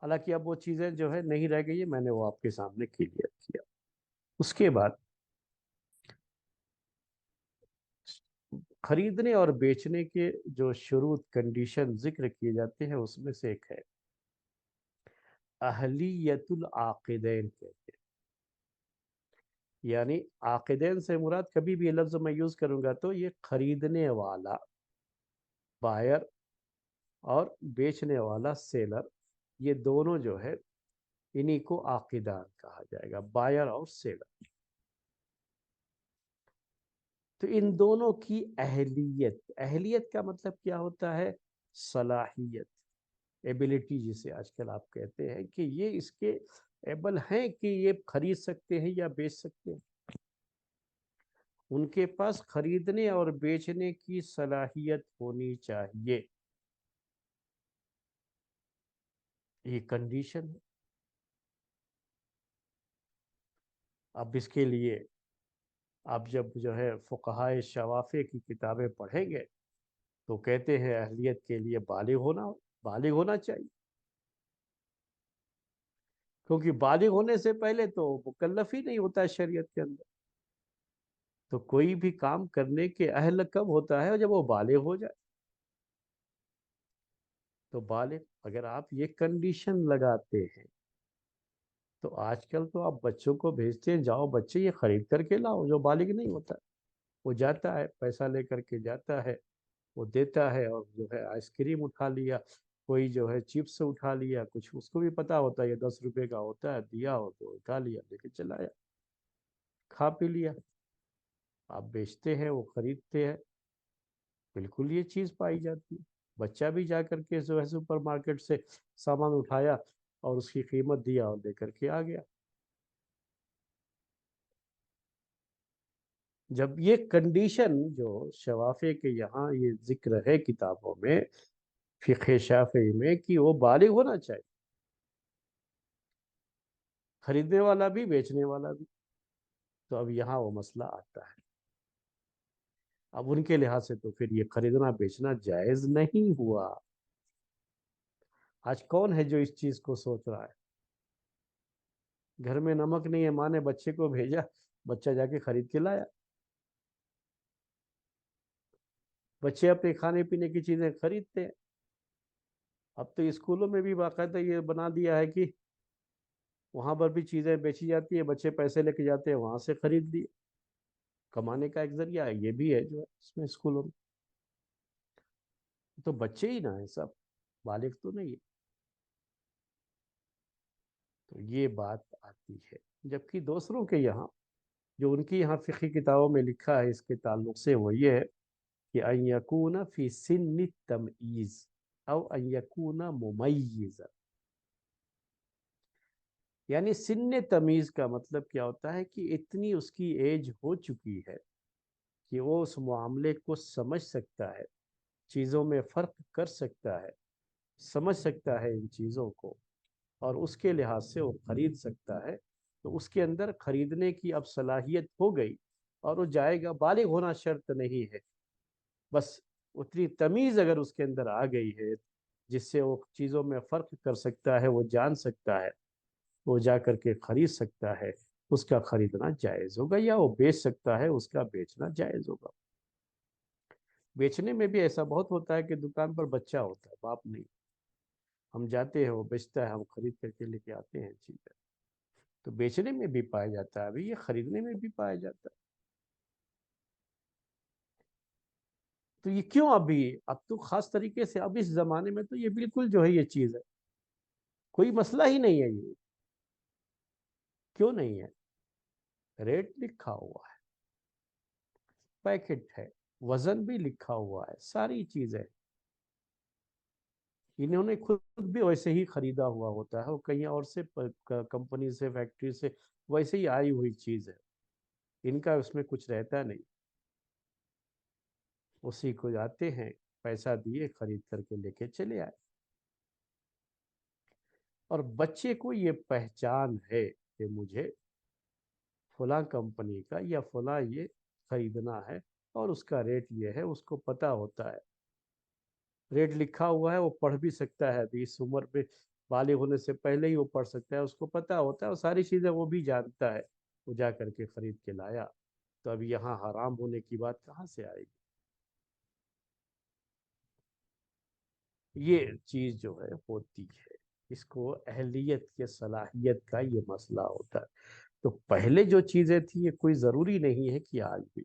S2: حالانکہ اب وہ چیزیں جو ہے نہیں رہ گئی ہے، میں نے وہ آپ کے سامنے کلیئر کیا۔ اس کے بعد خریدنے اور بیچنے کے جو شروط کنڈیشن ذکر کیے جاتے ہیں اس میں سے ایک ہے اہلیت العاقدین کہتے ہیں۔ یعنی عاقدین سے مراد کبھی بھی یہ لفظ میں یوز کروں گا تو یہ خریدنے والا بائر اور بیچنے والا سیلر، یہ دونوں جو ہے انہی کو عاقدان کہا جائے گا، بائر اور سیلر۔ تو ان دونوں کی اہلیت کا مطلب کیا ہوتا ہے؟ صلاحیت، ایبلٹی جسے آج کل آپ کہتے ہیں کہ یہ اس کے ایبل ہیں کہ یہ خرید سکتے ہیں یا بیچ سکتے ہیں، ان کے پاس خریدنے اور بیچنے کی صلاحیت ہونی چاہیے، یہ کنڈیشن ہے۔ اب اس کے لیے آپ جب جو ہے فقہائے شوافع کی کتابیں پڑھیں گے تو کہتے ہیں اہلیت کے لیے بالغ ہونا چاہیے، کیونکہ بالغ ہونے سے پہلے تو مکلف ہی نہیں ہوتا ہے شریعت کے اندر۔ تو کوئی بھی کام کرنے کے اہل کب ہوتا ہے؟ جب وہ بالغ ہو جائے۔ تو بالغ، اگر آپ یہ کنڈیشن لگاتے ہیں تو آج کل تو آپ بچوں کو بھیجتے ہیں جاؤ بچے یہ خرید کر کے لاؤ، جو بالغ نہیں ہوتا وہ جاتا ہے پیسہ لے کر کے جاتا ہے، وہ دیتا ہے اور جو ہے آئس کریم اٹھا لیا، کوئی جو ہے چپس اٹھا لیا، کچھ اس کو بھی پتا ہوتا ہے یہ 10 روپے کا ہوتا ہے، دیا ہو تو اٹھا لیا لے کے چلا آیا، کھا پی لیا۔ آپ بیچتے ہیں وہ خریدتے ہیں، بالکل یہ چیز پائی جاتی ہے۔ بچہ بھی جا کر کے جو ہے سپر مارکیٹ سے سامان اٹھایا اور اس کی قیمت دیا اور لے کر کے آ گیا۔ جب یہ کنڈیشن جو شوافع کے یہاں یہ ذکر ہے کتابوں میں، فقہ شافعی میں، کہ وہ بالغ ہونا چاہیے، خریدنے والا بھی بیچنے والا بھی، تو اب یہاں وہ مسئلہ آتا ہے۔ اب ان کے لحاظ سے تو پھر یہ خریدنا بیچنا جائز نہیں ہوا۔ آج کون ہے جو اس چیز کو سوچ رہا ہے؟ گھر میں نمک نہیں ہے، ماں نے بچے کو بھیجا، بچہ جا کے خرید کے لایا۔ بچے اپنے کھانے پینے کی چیزیں خریدتے ہیں۔ اب تو اسکولوں میں بھی باقاعدہ یہ بنا دیا ہے کہ وہاں پر بھی چیزیں بیچی جاتی ہیں، بچے پیسے لے کے جاتے ہیں وہاں سے خرید لیے، کمانے کا ایک ذریعہ ہے یہ بھی ہے جو ہے اس میں اسکولوں میں۔ تو بچے ہی نہ ہیں سب، بالغ تو نہیں ہے۔ تو یہ بات آتی ہے، جبکہ دوسروں کے یہاں جو ان کی یہاں فقہی کتابوں میں لکھا ہے اس کے تعلق سے وہ یہ ہے کہ ان یکون فی سن التمییز او ان یکون ممیزا، یعنی سن تمیز کا مطلب کیا ہوتا ہے کہ اتنی اس کی ایج ہو چکی ہے کہ وہ اس معاملے کو سمجھ سکتا ہے، چیزوں میں فرق کر سکتا ہے، سمجھ سکتا ہے ان چیزوں کو، اور اس کے لحاظ سے وہ خرید سکتا ہے۔ تو اس کے اندر خریدنے کی اب صلاحیت ہو گئی اور وہ جائے گا، بالغ ہونا شرط نہیں ہے، بس اتنی تمیز اگر اس کے اندر آ گئی ہے جس سے وہ چیزوں میں فرق کر سکتا ہے، وہ جان سکتا ہے، وہ جا کر کے خرید سکتا ہے، اس کا خریدنا جائز ہوگا، یا وہ بیچ سکتا ہے اس کا بیچنا جائز ہوگا۔ بیچنے میں بھی ایسا بہت ہوتا ہے کہ دکان پر بچہ ہوتا ہے، باپ نہیں، ہم جاتے ہیں وہ بیچتا ہے، ہم خرید کر کے لے کے آتے ہیں چیزیں۔ تو بیچنے میں بھی پایا جاتا ہے، ابھی یہ خریدنے میں بھی پایا جاتا ہے۔ تو یہ کیوں اب تو خاص طریقے سے اب اس زمانے میں تو یہ بالکل جو ہے یہ چیز ہے، کوئی مسئلہ ہی نہیں ہے یہ۔ کیوں نہیں ہے؟ ریٹ لکھا ہوا ہے، پیکٹ ہے، وزن بھی لکھا ہوا ہے، ساری چیزیں انہوں نے خود بھی ویسے ہی خریدا ہوا ہوتا ہے، وہ کہیں اور سے کمپنی سے فیکٹری سے ویسے ہی آئی ہوئی چیز ہے، ان کا اس میں کچھ رہتا نہیں، اسی کو جاتے ہیں پیسہ دیے خرید کر کے لے کے چلے آئے۔ اور بچے کو یہ پہچان ہے کہ مجھے فلاں کمپنی کا یا فلاں یہ خریدنا ہے، اور اس کا ریٹ یہ ہے، اس کو پتہ ہوتا ہے، ریٹ لکھا ہوا ہے، وہ پڑھ بھی سکتا ہے، ابھی اس عمر پہ بالغ ہونے سے پہلے ہی وہ پڑھ سکتا ہے، اس کو پتہ ہوتا ہے، اور ساری چیزیں وہ بھی جانتا ہے، وہ جا کر کے خرید کے لایا، تو اب یہاں حرام ہونے کی بات کہاں سے آئے گی؟ یہ چیز جو ہے ہوتی ہے، اس کو اہلیت کے صلاحیت کا یہ مسئلہ ہوتا ہے۔ تو پہلے جو چیزیں تھیں، یہ کوئی ضروری نہیں ہے کہ آج بھی،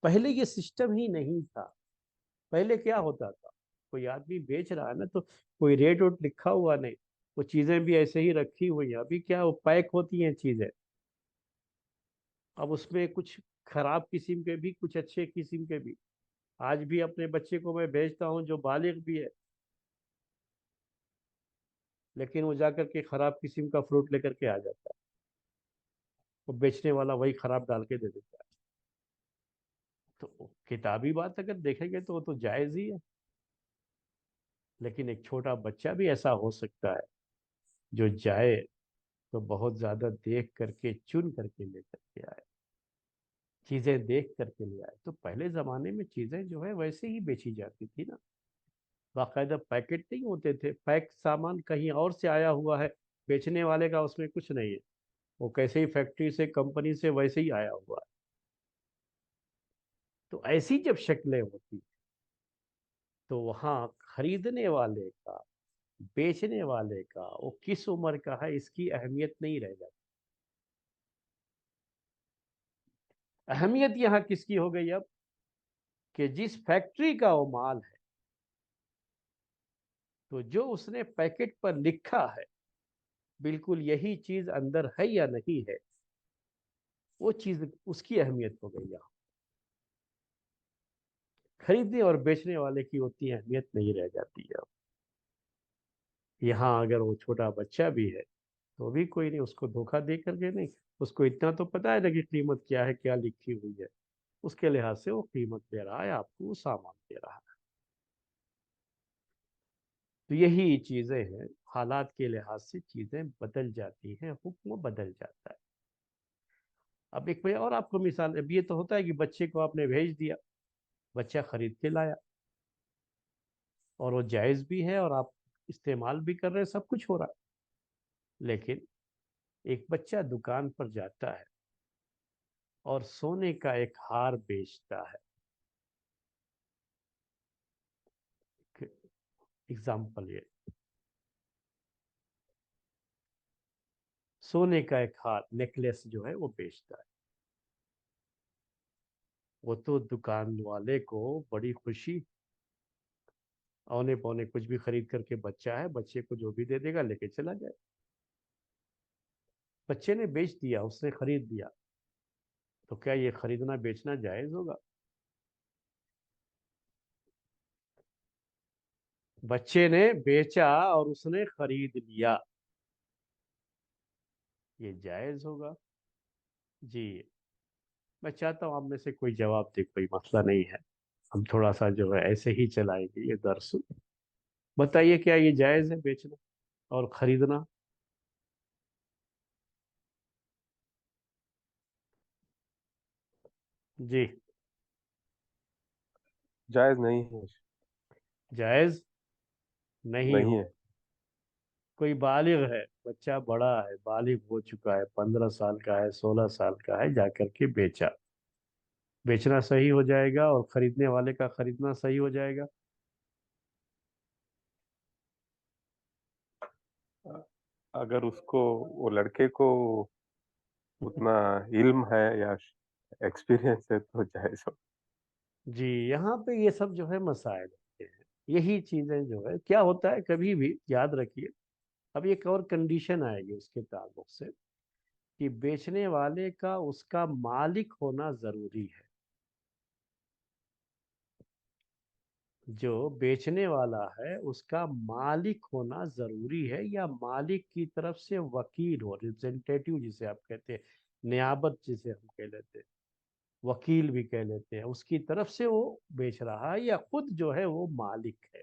S2: پہلے یہ سسٹم ہی نہیں تھا۔ پہلے کیا ہوتا تھا، کوئی آدمی بیچ رہا ہے نا، تو کوئی ریٹ ووٹ لکھا ہوا نہیں، وہ چیزیں بھی ایسے ہی رکھی ہوئی ہیں، ابھی کیا وہ پیک ہوتی ہیں چیزیں، اب اس میں کچھ خراب قسم کے بھی، کچھ اچھے قسم کے بھی۔ آج بھی اپنے بچے کو میں بھیجتا ہوں جو بالغ بھی ہے، لیکن وہ جا کر کے خراب قسم کا فروٹ لے کر کے آ جاتا ہے، وہ بیچنے والا وہی خراب ڈال کے دے دیتا ہے۔ تو کتابی بات اگر دیکھیں گے تو وہ تو جائز ہی ہے، لیکن ایک چھوٹا بچہ بھی ایسا ہو سکتا ہے جو جائے تو بہت زیادہ دیکھ کر کے چن کر کے لے کر کے آئے، چیزیں دیکھ کر کے لے آئے۔ تو پہلے زمانے میں چیزیں جو ہے ویسے ہی بیچی جاتی تھی نا، باقاعدہ پیکٹ نہیں ہوتے تھے، پیک سامان کہیں اور سے آیا ہوا ہے، بیچنے والے کا اس میں کچھ نہیں ہے، وہ کیسے ہی فیکٹری سے، کمپنی سے ویسے ہی آیا ہوا ہے۔ تو ایسی جب شکلیں ہوتی تو وہاں خریدنے والے کا، بیچنے والے کا، وہ کس عمر کا ہے، اس کی اہمیت نہیں رہ جاتی۔ اہمیت یہاں کس کی ہو گئی اب، کہ جس فیکٹری کا وہ مال ہے، تو جو اس نے پیکٹ پر لکھا ہے بالکل یہی چیز اندر ہے یا نہیں ہے، وہ چیز اس کی اہمیت ہو گئی یہاں، خریدنے اور بیچنے والے کی اتنی اہمیت نہیں رہ جاتی ہے اب۔ یہاں اگر وہ چھوٹا بچہ بھی ہے تو بھی کوئی نہیں، اس کو دھوکہ دے کر کے نہیں، اس کو اتنا تو پتا ہے نا کہ قیمت کیا ہے، کیا لکھی ہوئی ہے، اس کے لحاظ سے وہ قیمت دے رہا ہے آپ کو، وہ سامان دے رہا ہے۔ تو یہی چیزیں ہیں، حالات کے لحاظ سے چیزیں بدل جاتی ہیں، حکم بدل جاتا ہے۔ اب ایک میں اور آپ کو مثال، اب یہ تو ہوتا ہے کہ بچے کو آپ نے بھیج دیا، بچہ خرید کے لایا، اور وہ جائز بھی ہے، اور آپ استعمال بھی کر رہے ہیں، سب کچھ ہو رہا ہے، لیکن ایک بچہ دکان پر جاتا ہے اور سونے کا ایک ہار بیچتا ہے، اگزامپل یہ، سونے کا ایک ہار نیکلیس جو ہے وہ بیچتا ہے، وہ تو دکان والے کو بڑی خوشی، اونے پونے کچھ بھی خرید کر کے، بچہ ہے، بچے کو جو بھی دے دے گا لے کے چلا جائے، بچے نے بیچ دیا، اس نے خرید دیا، تو کیا یہ خریدنا بیچنا جائز ہوگا؟ بچے نے بیچا اور اس نے خرید لیا، یہ جائز ہوگا؟ جی، میں چاہتا ہوں آپ میں سے کوئی جواب دے، کوئی مسئلہ نہیں ہے، ہم تھوڑا سا جو ہے ایسے ہی چلائیں گے یہ درس۔ بتائیے کیا یہ جائز ہے بیچنا اور خریدنا؟ جی،
S3: جائز نہیں ہے۔
S2: جائز نہیں
S3: نہیں
S2: ہو،
S3: ہے۔
S2: کوئی بالغ ہے، بچہ بڑا ہے، بالغ ہو چکا ہے، 15 سال کا ہے، 16 سال کا ہے، جا کر کے بیچا، بیچنا صحیح ہو جائے گا اور خریدنے والے کا خریدنا صحیح ہو جائے گا؟
S3: اگر اس کو، وہ لڑکے کو اتنا علم ہے یا ایکسپیرینس ہے تو جائز ہو۔
S2: جی، یہاں پہ یہ سب جو ہے مسائل ہوتے ہیں، یہی چیزیں جو ہے کیا ہوتا ہے، کبھی بھی یاد رکھیے، اب ایک اور کنڈیشن آئے گی اس کے تعلق سے، کہ بیچنے والے کا اس کا مالک ہونا ضروری ہے، جو بیچنے والا ہے اس کا مالک ہونا ضروری ہے، یا مالک کی طرف سے وکیل ہو، ریپرزینٹیٹیو جسے آپ کہتے ہیں، نیابت جسے ہم کہہ لیتے ہیں، وکیل بھی کہہ لیتے ہیں، اس کی طرف سے وہ بیچ رہا ہے، یا خود جو ہے وہ مالک ہے۔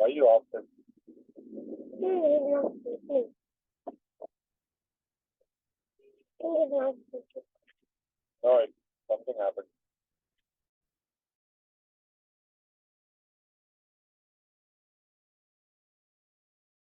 S3: Why you off them? No, something happened.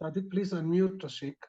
S4: Sadiq, please unmute Rashik.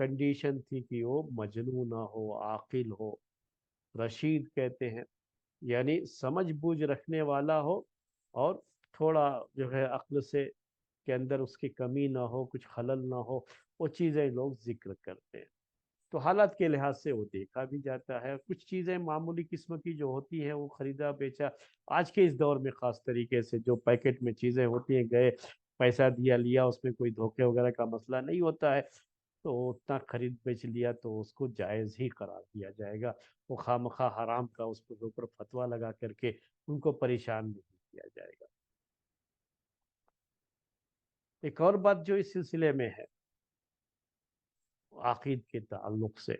S2: Condition تھی کہ وہ مجنون نہ ہو، عاقل ہو، رشید کہتے ہیں، یعنی سمجھ بوجھ رکھنے والا ہو، اور تھوڑا جو ہے عقل سے کے اندر اس کی کمی نہ ہو، کچھ خلل نہ ہو، وہ چیزیں لوگ ذکر کرتے ہیں۔ تو حالات کے لحاظ سے وہ دیکھا بھی جاتا ہے۔ کچھ چیزیں معمولی قسم کی جو ہوتی ہیں وہ خریدا بیچا، آج کے اس دور میں خاص طریقے سے جو پیکٹ میں چیزیں ہوتی ہیں، گئے پیسہ دیا لیا، اس میں کوئی دھوکے وغیرہ کا مسئلہ نہیں ہوتا ہے، تو اتنا خرید بیچ لیا تو اس کو جائز ہی قرار دیا جائے گا۔ وہ خواہ حرام کا اس کے اوپر فتویٰ لگا کر کے ان کو پریشان نہیں کیا جائے گا۔ ایک اور بات جو اس سلسلے میں ہے عقید کے تعلق سے،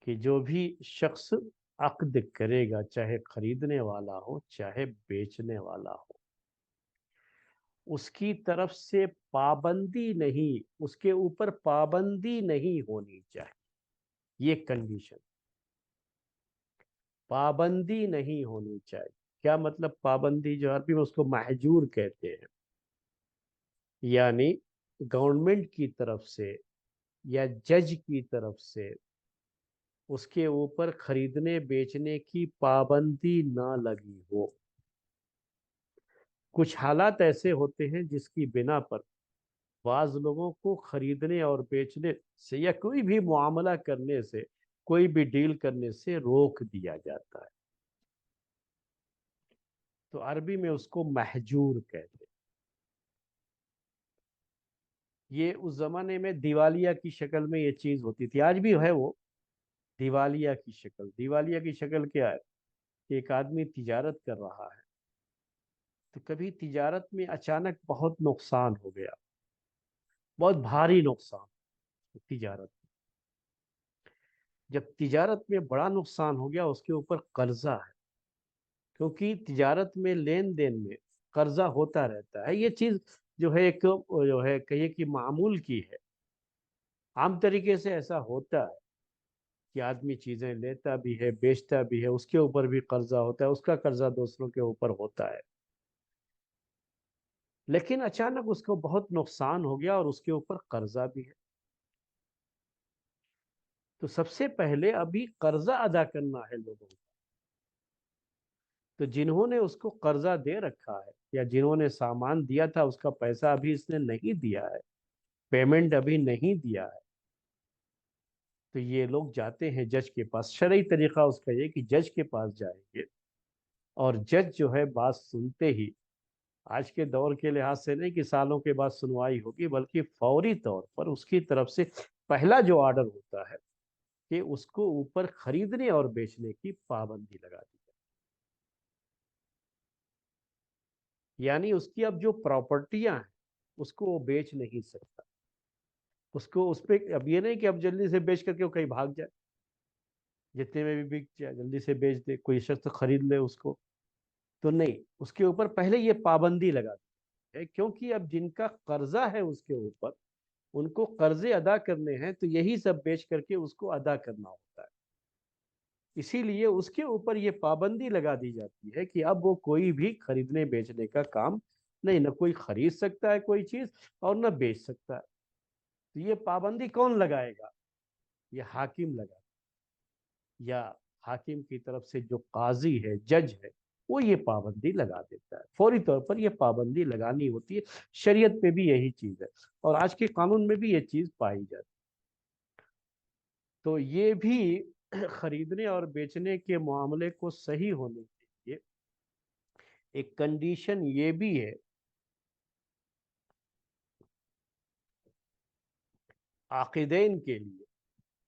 S2: کہ جو بھی شخص عقد کرے گا، چاہے خریدنے والا ہو چاہے بیچنے والا ہو، اس کی طرف سے پابندی نہیں، اس کے اوپر پابندی نہیں ہونی چاہیے۔ یہ کنڈیشن، پابندی نہیں ہونی چاہیے۔ کیا مطلب پابندی؟ جو عربی میں اس کو محجور کہتے ہیں، یعنی گورنمنٹ کی طرف سے یا جج کی طرف سے اس کے اوپر خریدنے بیچنے کی پابندی نہ لگی ہو۔ کچھ حالات ایسے ہوتے ہیں جس کی بنا پر بعض لوگوں کو خریدنے اور بیچنے سے یا کوئی بھی معاملہ کرنے سے، کوئی بھی ڈیل کرنے سے روک دیا جاتا ہے، تو عربی میں اس کو محجور کہتے ہیں۔ یہ اس زمانے میں دیوالیہ کی شکل میں یہ چیز ہوتی تھی، آج بھی ہے وہ دیوالیہ کی شکل۔ دیوالیہ کی شکل کیا ہے؟ کہ ایک آدمی تجارت کر رہا ہے، تو کبھی تجارت میں اچانک بہت نقصان ہو گیا، بہت بھاری نقصان تجارت میں۔ جب تجارت میں بڑا نقصان ہو گیا، اس کے اوپر قرضہ ہے، کیونکہ تجارت میں لین دین میں قرضہ ہوتا رہتا ہے۔ یہ چیز جو ہے ایک جو ہے کہیے کہ معمول کی ہے، عام طریقے سے ایسا ہوتا ہے کہ آدمی چیزیں لیتا بھی ہے بیچتا بھی ہے، اس کے اوپر بھی قرضہ ہوتا ہے، اس کا قرضہ دوسروں کے اوپر ہوتا ہے، لیکن اچانک اس کو بہت نقصان ہو گیا اور اس کے اوپر قرضہ بھی ہے۔ تو سب سے پہلے ابھی قرضہ ادا کرنا ہے لوگوں کو۔ تو جنہوں نے اس کو قرضہ دے رکھا ہے یا جنہوں نے سامان دیا تھا، اس کا پیسہ ابھی اس نے نہیں دیا ہے، پیمنٹ ابھی نہیں دیا ہے، تو یہ لوگ جاتے ہیں جج کے پاس۔ شرعی طریقہ اس کا یہ کہ جج کے پاس جائیں گے، اور جج جو ہے بات سنتے ہی، آج کے دور کے لحاظ سے نہیں کہ سالوں کے بعد سنوائی ہوگی، بلکہ فوری طور پر اس کی طرف سے پہلا جو آرڈر ہوتا ہے کہ اس کو اوپر خریدنے اور بیچنے کی پابندی لگا دی جائے، یعنی اس کی اب جو پراپرٹیاں ہیں اس کو وہ بیچ نہیں سکتا۔ اس پہ اب یہ نہیں کہ اب جلدی سے بیچ کر کے وہ کہیں بھاگ جائے، جتنے میں بھی بک جائے جلدی سے بیچ دے، کوئی شخص خرید لے اس کو، تو نہیں، اس کے اوپر پہلے یہ پابندی لگا دی ہے، کیونکہ اب جن کا قرضہ ہے اس کے اوپر، ان کو قرضے ادا کرنے ہیں، تو یہی سب بیچ کر کے اس کو ادا کرنا ہوتا ہے۔ اسی لیے اس کے اوپر یہ پابندی لگا دی جاتی ہے کہ اب وہ کوئی بھی خریدنے بیچنے کا کام نہیں، نہ کوئی خرید سکتا ہے کوئی چیز اور نہ بیچ سکتا ہے۔ تو یہ پابندی کون لگائے گا؟ یہ حاکم لگائے گا، یا حاکم کی طرف سے جو قاضی ہے، جج ہے، وہ یہ پابندی لگا دیتا ہے۔ فوری طور پر یہ پابندی لگانی ہوتی ہے۔ شریعت میں بھی یہی چیز ہے، اور آج کے قانون میں بھی یہ چیز پائی جاتی ہے۔ تو یہ بھی خریدنے اور بیچنے کے معاملے کو صحیح ہونے کے لیے ایک کنڈیشن یہ بھی ہے، عاقدین کے لیے،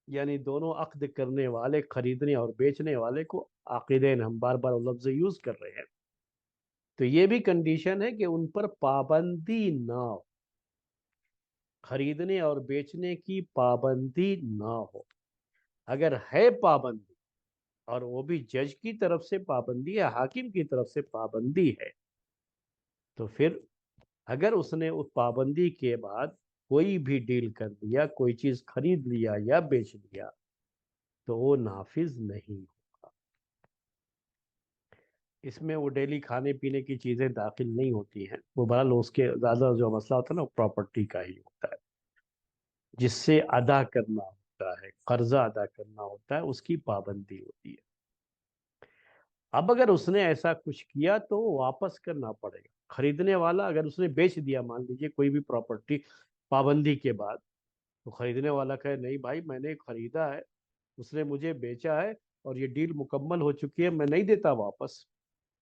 S2: یعنی دونوں عقد کرنے والے، خریدنے اور بیچنے والے کو عاقدین، ہم بار بار لفظ یوز کر رہے ہیں، تو یہ بھی کنڈیشن ہے کہ ان پر پابندی نہ ہو، خریدنے اور بیچنے کی پابندی نہ ہو۔ اگر ہے پابندی، اور وہ بھی جج کی طرف سے پابندی ہے، حاکم کی طرف سے پابندی ہے، تو پھر اگر اس نے اس پابندی کے بعد کوئی بھی ڈیل کر دیا، کوئی چیز خرید لیا یا بیچ لیا، تو وہ نافذ نہیں ہوگا۔ اس میں وہ ڈیلی کھانے پینے کی چیزیں داخل نہیں ہوتی ہیں، وہ بہرحال اس کے زیادہ جو مسئلہ ہوتا ہے نا، وہ پراپرٹی کا ہی ہوتا ہے۔ جس سے ادا کرنا ہوتا ہے، قرضہ ادا کرنا ہوتا ہے، اس کی پابندی ہوتی ہے۔ اب اگر اس نے ایسا کچھ کیا تو وہ واپس کرنا پڑے گا۔ خریدنے والا اگر اس نے بیچ دیا، مان لیجیے کوئی بھی پراپرٹی پابندی کے بعد، تو خریدنے والا کہے نہیں بھائی میں نے خریدا ہے، اس نے مجھے بیچا ہے اور یہ ڈیل مکمل ہو چکی ہے، میں نہیں دیتا واپس۔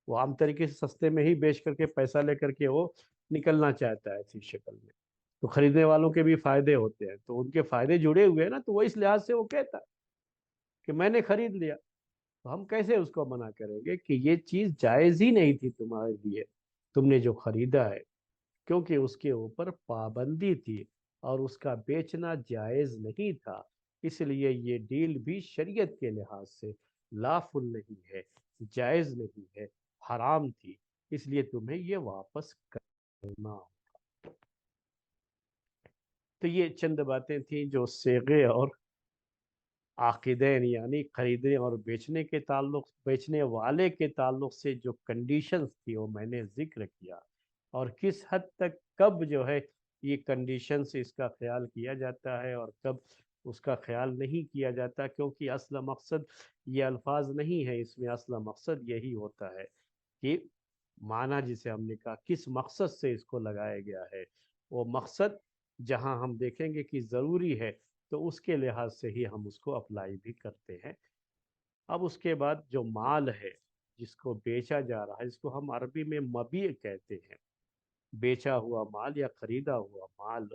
S2: وہ عام طریقے سے سستے میں ہی بیچ کر کے پیسہ لے کر کے وہ نکلنا چاہتا ہے ایسی شکل میں، تو خریدنے والوں کے بھی فائدے ہوتے ہیں، تو ان کے فائدے جڑے ہوئے ہیں نا، تو وہ اس لحاظ سے وہ کہتا ہے کہ میں نے خرید لیا۔ تو ہم کیسے اس کو منع کریں گے کہ یہ چیز جائز ہی نہیں تھی تمہارے لیے، تم نے جو خریدا ہے، کیونکہ اس کے اوپر پابندی تھی اور اس کا بیچنا جائز نہیں تھا، اس لیے یہ ڈیل بھی شریعت کے لحاظ سے لافل نہیں ہے، جائز نہیں ہے، حرام تھی، اس لیے تمہیں یہ واپس کرنا ہوگا۔ تو یہ چند باتیں تھیں جو صیغے اور عاقدین یعنی خریدنے اور بیچنے کے تعلق، بیچنے والے کے تعلق سے جو کنڈیشنز تھی وہ میں نے ذکر کیا، اور کس حد تک کب جو ہے یہ کنڈیشنز اس کا خیال کیا جاتا ہے اور کب اس کا خیال نہیں کیا جاتا، کیونکہ اصل مقصد یہ الفاظ نہیں ہے، اس میں اصل مقصد یہی ہوتا ہے کہ معنی جسے ہم نے کہا کس مقصد سے اس کو لگایا گیا ہے، وہ مقصد جہاں ہم دیکھیں گے کہ ضروری ہے تو اس کے لحاظ سے ہی ہم اس کو اپلائی بھی کرتے ہیں۔ اب اس کے بعد جو مال ہے جس کو بیچا جا رہا ہے، اس کو ہم عربی میں مبیع کہتے ہیں، بیچا ہوا مال یا خریدا ہوا مال،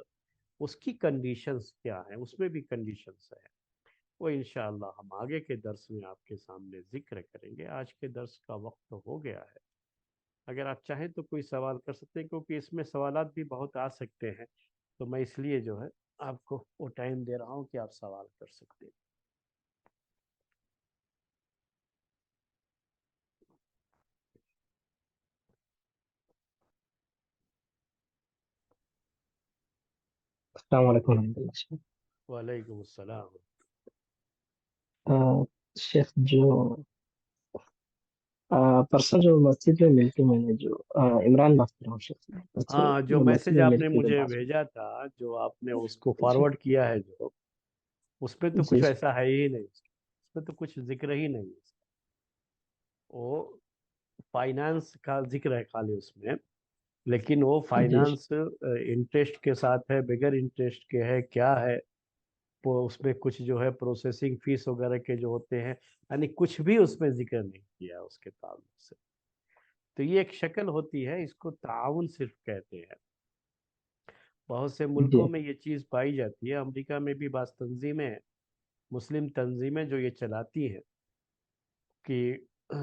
S2: اس کی کنڈیشنز کیا ہیں، اس میں بھی کنڈیشنز ہیں، وہ انشاءاللہ ہم آگے کے درس میں آپ کے سامنے ذکر کریں گے۔ آج کے درس کا وقت ہو گیا ہے، اگر آپ چاہیں تو کوئی سوال کر سکتے ہیں، کیونکہ اس میں سوالات بھی بہت آ سکتے ہیں، تو میں اس لیے جو ہے آپ کو وہ ٹائم دے رہا ہوں کہ آپ سوال کر سکتے ہیں۔
S5: السلام علیکم ورحمۃ اللہ شیخ۔
S2: وعلیکم السلام۔
S5: شیخ جو پرسوں جو مسجد میں مل کے میں نے جو عمران بات کر رہا ہوں شیخ، پرسوں
S2: ہاں، جو
S5: مسجد
S2: میسج
S5: میں
S2: آپ
S5: مل
S2: نے
S5: کے جو
S2: مجھے
S5: بات
S2: بھیجا تھا، جو آپ نے اس کو
S5: جی
S2: فارورڈ کیا ہے، جو اس پہ تو
S5: جی
S2: کچھ ایسا ہے ہی نہیں، اس پہ تو کچھ ذکر ہی نہیں ہے، وہ فائنانس کا ذکر ہے خالی اس میں، لیکن وہ
S5: جی
S2: فائنانس انٹرسٹ کے ساتھ ہے، بغیر انٹرسٹ کے ہے، کیا ہے وہ، اس میں کچھ جو ہے پروسیسنگ فیس وغیرہ کے جو ہوتے ہیں، یعنی کچھ بھی اس میں ذکر نہیں کیا اس کے تعلق سے۔ تو یہ ایک شکل ہوتی ہے، اس کو تعاون صرف کہتے ہیں۔ بہت سے
S5: جی
S2: ملکوں میں یہ چیز پائی جاتی ہے، امریکہ میں بھی بعض تنظیمیں ہیں، مسلم تنظیمیں جو یہ چلاتی ہیں کہ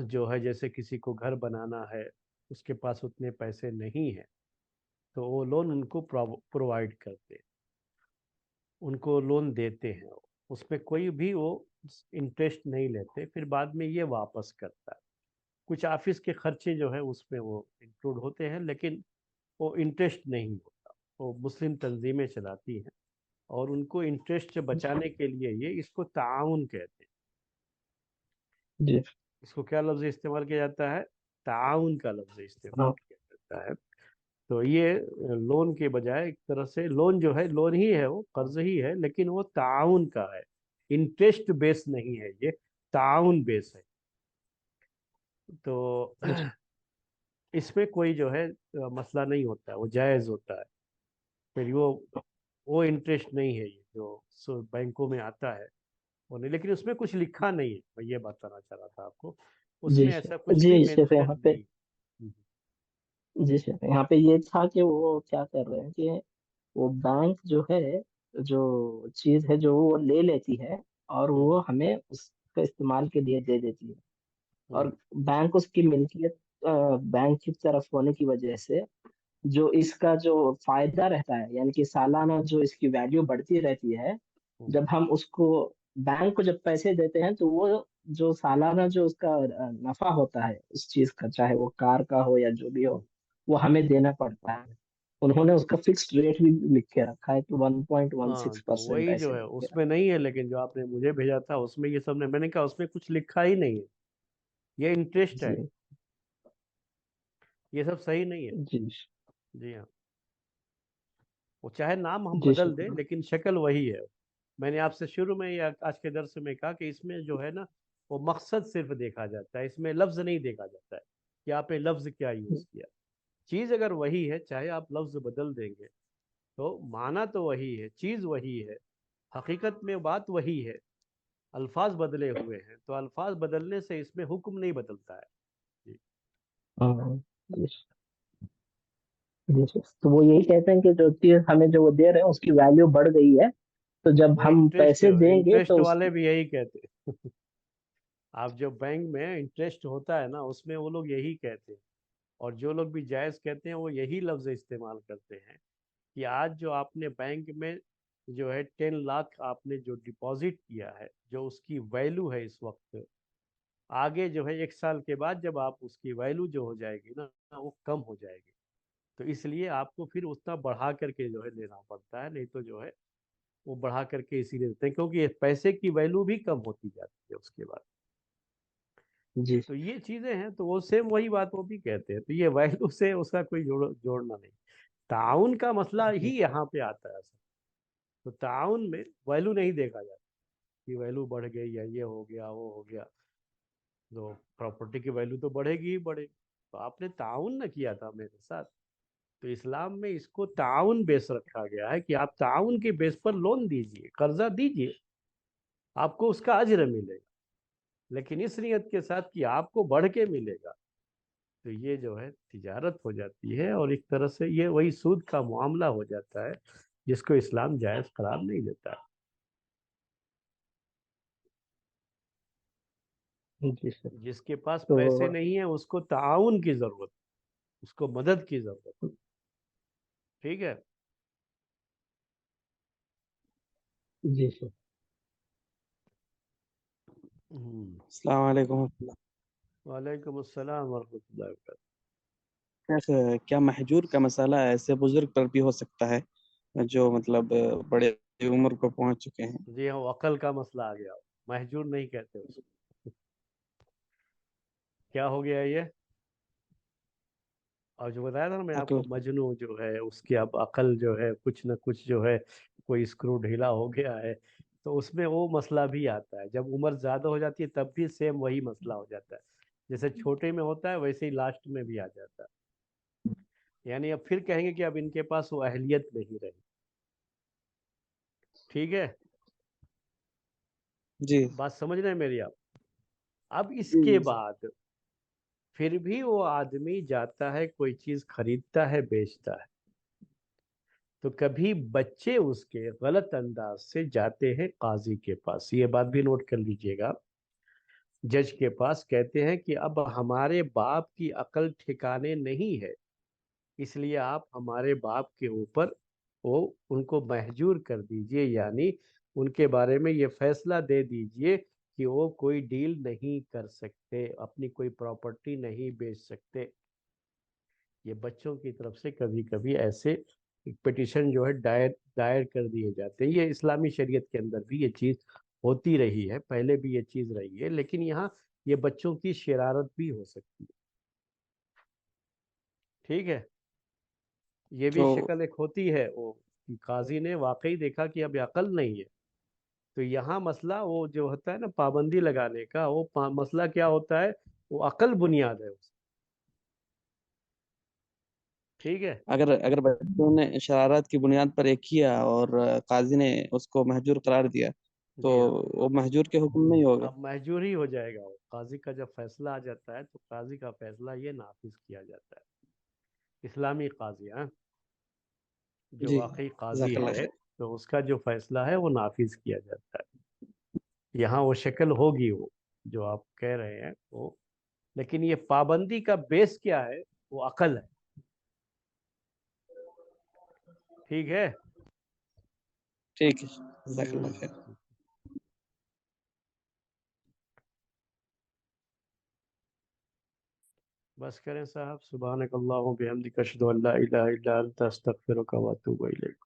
S2: جو ہے جیسے کسی کو گھر بنانا ہے، اس کے پاس اتنے پیسے نہیں ہیں، تو وہ لون ان کو پرووائڈ کرتے ہیں، ان کو لون دیتے ہیں، اس میں کوئی بھی وہ انٹرسٹ نہیں لیتے، پھر بعد میں یہ واپس کرتا ہے۔ کچھ آفس کے خرچے جو ہے اس میں وہ انکلوڈ ہوتے ہیں، لیکن وہ انٹرسٹ نہیں ہوتا، وہ مسلم تنظیمیں چلاتی ہیں، اور ان کو انٹرسٹ سے بچانے کے لیے یہ اس کو تعاون کہتے ہیں۔
S5: جی
S2: اس کو کیا لفظ استعمال کیا جاتا ہے؟ تعاون کا لفظ استعمال
S5: ہاں
S2: کیا جاتا ہے۔ تو یہ لون کے بجائے ایک طرح سے لون جو ہے لون ہی ہے، وہ قرض ہی ہے، لیکن وہ تعاون کا ہے، انٹرسٹ بیس نہیں ہے، یہ تعاون بیس ہے۔ تو اس میں کوئی جو ہے مسئلہ نہیں ہوتا ہے، وہ جائز ہوتا ہے، پھر وہ انٹرسٹ نہیں ہے یہ جو بینکوں میں آتا ہے وہ نہیں، لیکن اس میں کچھ لکھا نہیں ہے، میں یہ بتانا چاہ رہا تھا آپ کو، اس
S5: جی
S2: میں ایسا کچھ بھی
S5: جی شیخ، یہاں
S2: مینشن
S5: پہ
S2: نہیں۔
S5: جی شیخ یہاں پہ یہ تھا کہ وہ کیا کر رہے ہیں کہ وہ بینک جو ہے، جو چیز ہے جو وہ لے لیتی ہے اور وہ ہمیں اس کا استعمال کے لیے دے دیتی ہے، اور بینک اس کی ملکیت بینک کی طرف ہونے کی وجہ سے جو اس کا جو فائدہ رہتا ہے، یعنی کہ سالانہ جو اس کی ویلیو بڑھتی رہتی ہے، جب ہم اس کو بینک کو جب پیسے دیتے ہیں تو وہ جو سالانہ جو اس کا نفع ہوتا ہے اس چیز کا، چاہے وہ کار کا ہو یا جو بھی ہو، وہ ہمیں دینا پڑتا ہے۔ انہوں نے اس کا فکسڈ ریٹ بھی لکھ کے رکھا ہے کہ
S2: ہاں، تو
S5: 1.16%
S2: وہی
S5: ایسے
S2: جو ہے
S5: لکھ کے
S2: اس میں
S5: رکھا
S2: نہیں ہے، لیکن جو آپ نے مجھے بھیجا تھا اس میں یہ سب نے، میں نے کہا اس میں کچھ لکھا ہی نہیں ہے، یہ
S5: ہے۔
S2: انٹرسٹ ہے،
S5: جی
S2: یہ سب صحیح نہیں ہے۔
S5: جی
S2: جی ہاں۔ وہ چاہے نام ہم
S5: جی
S2: بدل دیں
S5: شکریہ.
S2: لیکن شکل وہی ہے. میں نے آپ سے شروع میں یا آج کے درس میں کہا کہ اس میں جو ہے نا وہ مقصد صرف دیکھا جاتا ہے، اس میں لفظ نہیں دیکھا جاتا ہے کہ آپ نے لفظ کیا یوز کیا. چیز اگر وہی ہے، چاہے آپ لفظ بدل دیں گے تو معنی تو وہی ہے، چیز وہی ہے، حقیقت میں بات وہی ہے. الفاظ بدلے ہوئے ہیں تو الفاظ بدلنے سے اس میں حکم نہیں بدلتا ہے. جی.
S5: ہاں. جی جی سر. تو وہ یہی کہتے ہیں کہ جو چیز ہمیں جو وہ دے رہے ہیں اس کی ویلیو بڑھ گئی ہے، تو جب
S2: وہ
S5: ہم
S2: انٹرسٹ
S5: پیسے دیں گے
S2: انٹرسٹ
S5: تو اس
S2: والے
S5: کی.
S2: بھی یہی کہتے ہیں. آپ جو بینک میں انٹرسٹ ہوتا ہے نا اس میں وہ لوگ یہی کہتے ہیں، اور جو لوگ بھی جائز کہتے ہیں وہ یہی لفظ استعمال کرتے ہیں کہ آج جو آپ نے بینک میں جو ہے 10 لاکھ آپ نے جو ڈپازٹ کیا ہے، جو اس کی ویلو ہے اس وقت، آگے جو ہے 1 سال کے بعد جب آپ اس کی ویلو جو ہو جائے گی نا وہ کم ہو جائے گی. تو اس لیے آپ کو پھر اتنا بڑھا کر کے جو ہے لینا پڑتا ہے، نہیں تو جو ہے وہ بڑھا کر کے اسی لیے دیتے ہیں کیونکہ پیسے کی ویلو بھی کم ہوتی جاتی ہے اس کے بعد.
S5: جی
S2: تو یہ چیزیں ہیں، تو وہ سیم وہی بات وہ بھی کہتے ہیں. تو یہ ویلو سے اس کا کوئی جوڑنا نہیں. تعاون کا مسئلہ ہی یہاں پہ آتا ہے اصل. تو تعاون میں ویلو نہیں دیکھا جاتا کہ ویلو بڑھ گئی یا یہ ہو گیا وہ ہو گیا. تو پراپرٹی کی ویلو تو بڑھے گی ہی بڑھے گی. تو آپ نے تعاون نہ کیا تھا میرے ساتھ. تو اسلام میں اس کو تعاون بیس رکھا گیا ہے کہ آپ تعاون کے بیس پر لون دیجئے، قرضہ دیجئے، آپ کو اس کا اجر ملے گا، لیکن اس نیت کے ساتھ کہ آپ کو بڑھ کے ملے گا. تو یہ جو ہے تجارت ہو جاتی ہے، اور ایک طرح سے یہ وہی سود کا معاملہ ہو جاتا ہے جس کو اسلام جائز قرار نہیں دیتا.
S5: جی سر.
S2: جس کے پاس
S5: تو
S2: پیسے نہیں ہیں اس کو تعاون کی ضرورت، اس کو مدد کی ضرورت. ٹھیک ہے.
S5: جی سر.
S6: السلام علیکم ورحمۃ اللہ.
S2: وعلیکم السلام ورحمۃ اللہ وبرکاتہ.
S6: کیا محجور کا مسئلہ ایسے بزرگ پر بھی ہو سکتا ہے جو مطلب بڑے عمر کو پہنچ چکے ہیں؟
S2: جی ہاں، عقل کا مسئلہ آ گیا. محجور نہیں کہتے اس کو. کیا ہو گیا یہ؟ اور جو بتایا تھا نا میں آپ
S6: عقل.
S2: کو، مجنو جو ہے اس کی اب عقل جو ہے کچھ نہ کچھ جو ہے کوئی اسکرو ڈھیلا ہو گیا ہے، تو اس میں وہ مسئلہ بھی آتا ہے. جب عمر زیادہ ہو جاتی ہے تب بھی سیم وہی مسئلہ ہو جاتا ہے. جیسے چھوٹے میں ہوتا ہے ویسے ہی لاسٹ میں بھی آ جاتا ہے. یعنی اب پھر کہیں گے کہ اب ان کے پاس وہ اہلیت نہیں رہی. ٹھیک ہے،
S6: جی
S2: بات سمجھ رہے ہیں میری آپ؟ اب اس
S6: جی
S2: کے
S6: جی سر.
S2: بعد پھر بھی وہ آدمی جاتا ہے کوئی چیز خریدتا ہے بیچتا ہے، تو کبھی بچے اس کے غلط انداز سے جاتے ہیں قاضی کے پاس. یہ بات بھی نوٹ کر لیجئے گا. جج کے پاس کہتے ہیں کہ اب ہمارے باپ کی عقل ٹھکانے نہیں ہے، اس لیے آپ ہمارے باپ کے اوپر وہ ان کو محجور کر دیجئے، یعنی ان کے بارے میں یہ فیصلہ دے دیجئے کہ وہ کوئی ڈیل نہیں کر سکتے، اپنی کوئی پراپرٹی نہیں بیچ سکتے. یہ بچوں کی طرف سے کبھی کبھی ایسے پٹیشن جو ہے دائر کر دیے جاتے ہیں. یہ اسلامی شریعت کے اندر بھی یہ چیز ہوتی رہی ہے، پہلے بھی یہ چیز رہی ہے، لیکن یہاں یہ بچوں کی شرارت بھی ہو سکتی ہے. ٹھیک ہے. یہ بھی
S6: تو
S2: شکل ایک ہوتی ہے. وہ قاضی نے واقعی دیکھا کہ اب عقل نہیں ہے، تو یہاں مسئلہ وہ جو ہوتا ہے نا پابندی لگانے کا، وہ مسئلہ کیا ہوتا ہے؟ وہ عقل بنیاد ہے اس. ٹھیک ہے.
S6: اگر بچوں نے شرارت کی بنیاد پر ایک کیا اور قاضی نے اس کو محجور قرار دیا تو
S2: جی ہاں،
S6: وہ محجور کے حکم نہیں ہوگا؟
S2: اب محجور ہی ہو جائے گا. وہ قاضی کا جب فیصلہ آ جاتا ہے تو قاضی کا فیصلہ یہ نافذ کیا جاتا ہے. اسلامی قاضی، ہاں، جو
S6: جی
S2: واقعی قاضی
S6: جزاک اللہ
S2: ہے
S6: خیر.
S2: تو اس کا جو فیصلہ ہے وہ نافذ کیا جاتا ہے. یہاں وہ شکل ہوگی وہ جو آپ کہہ رہے ہیں وہ، لیکن یہ پابندی کا بیس کیا ہے؟ وہ عقل ہے. ٹھیک ہے.
S6: ٹھیک ہے، جزاک اللہ خیر.
S2: بس کریں صاحب. سبحانک اللہم و بحمدک، اشہد ان لا الہ الا انت، استغفرک و اتوب الیک.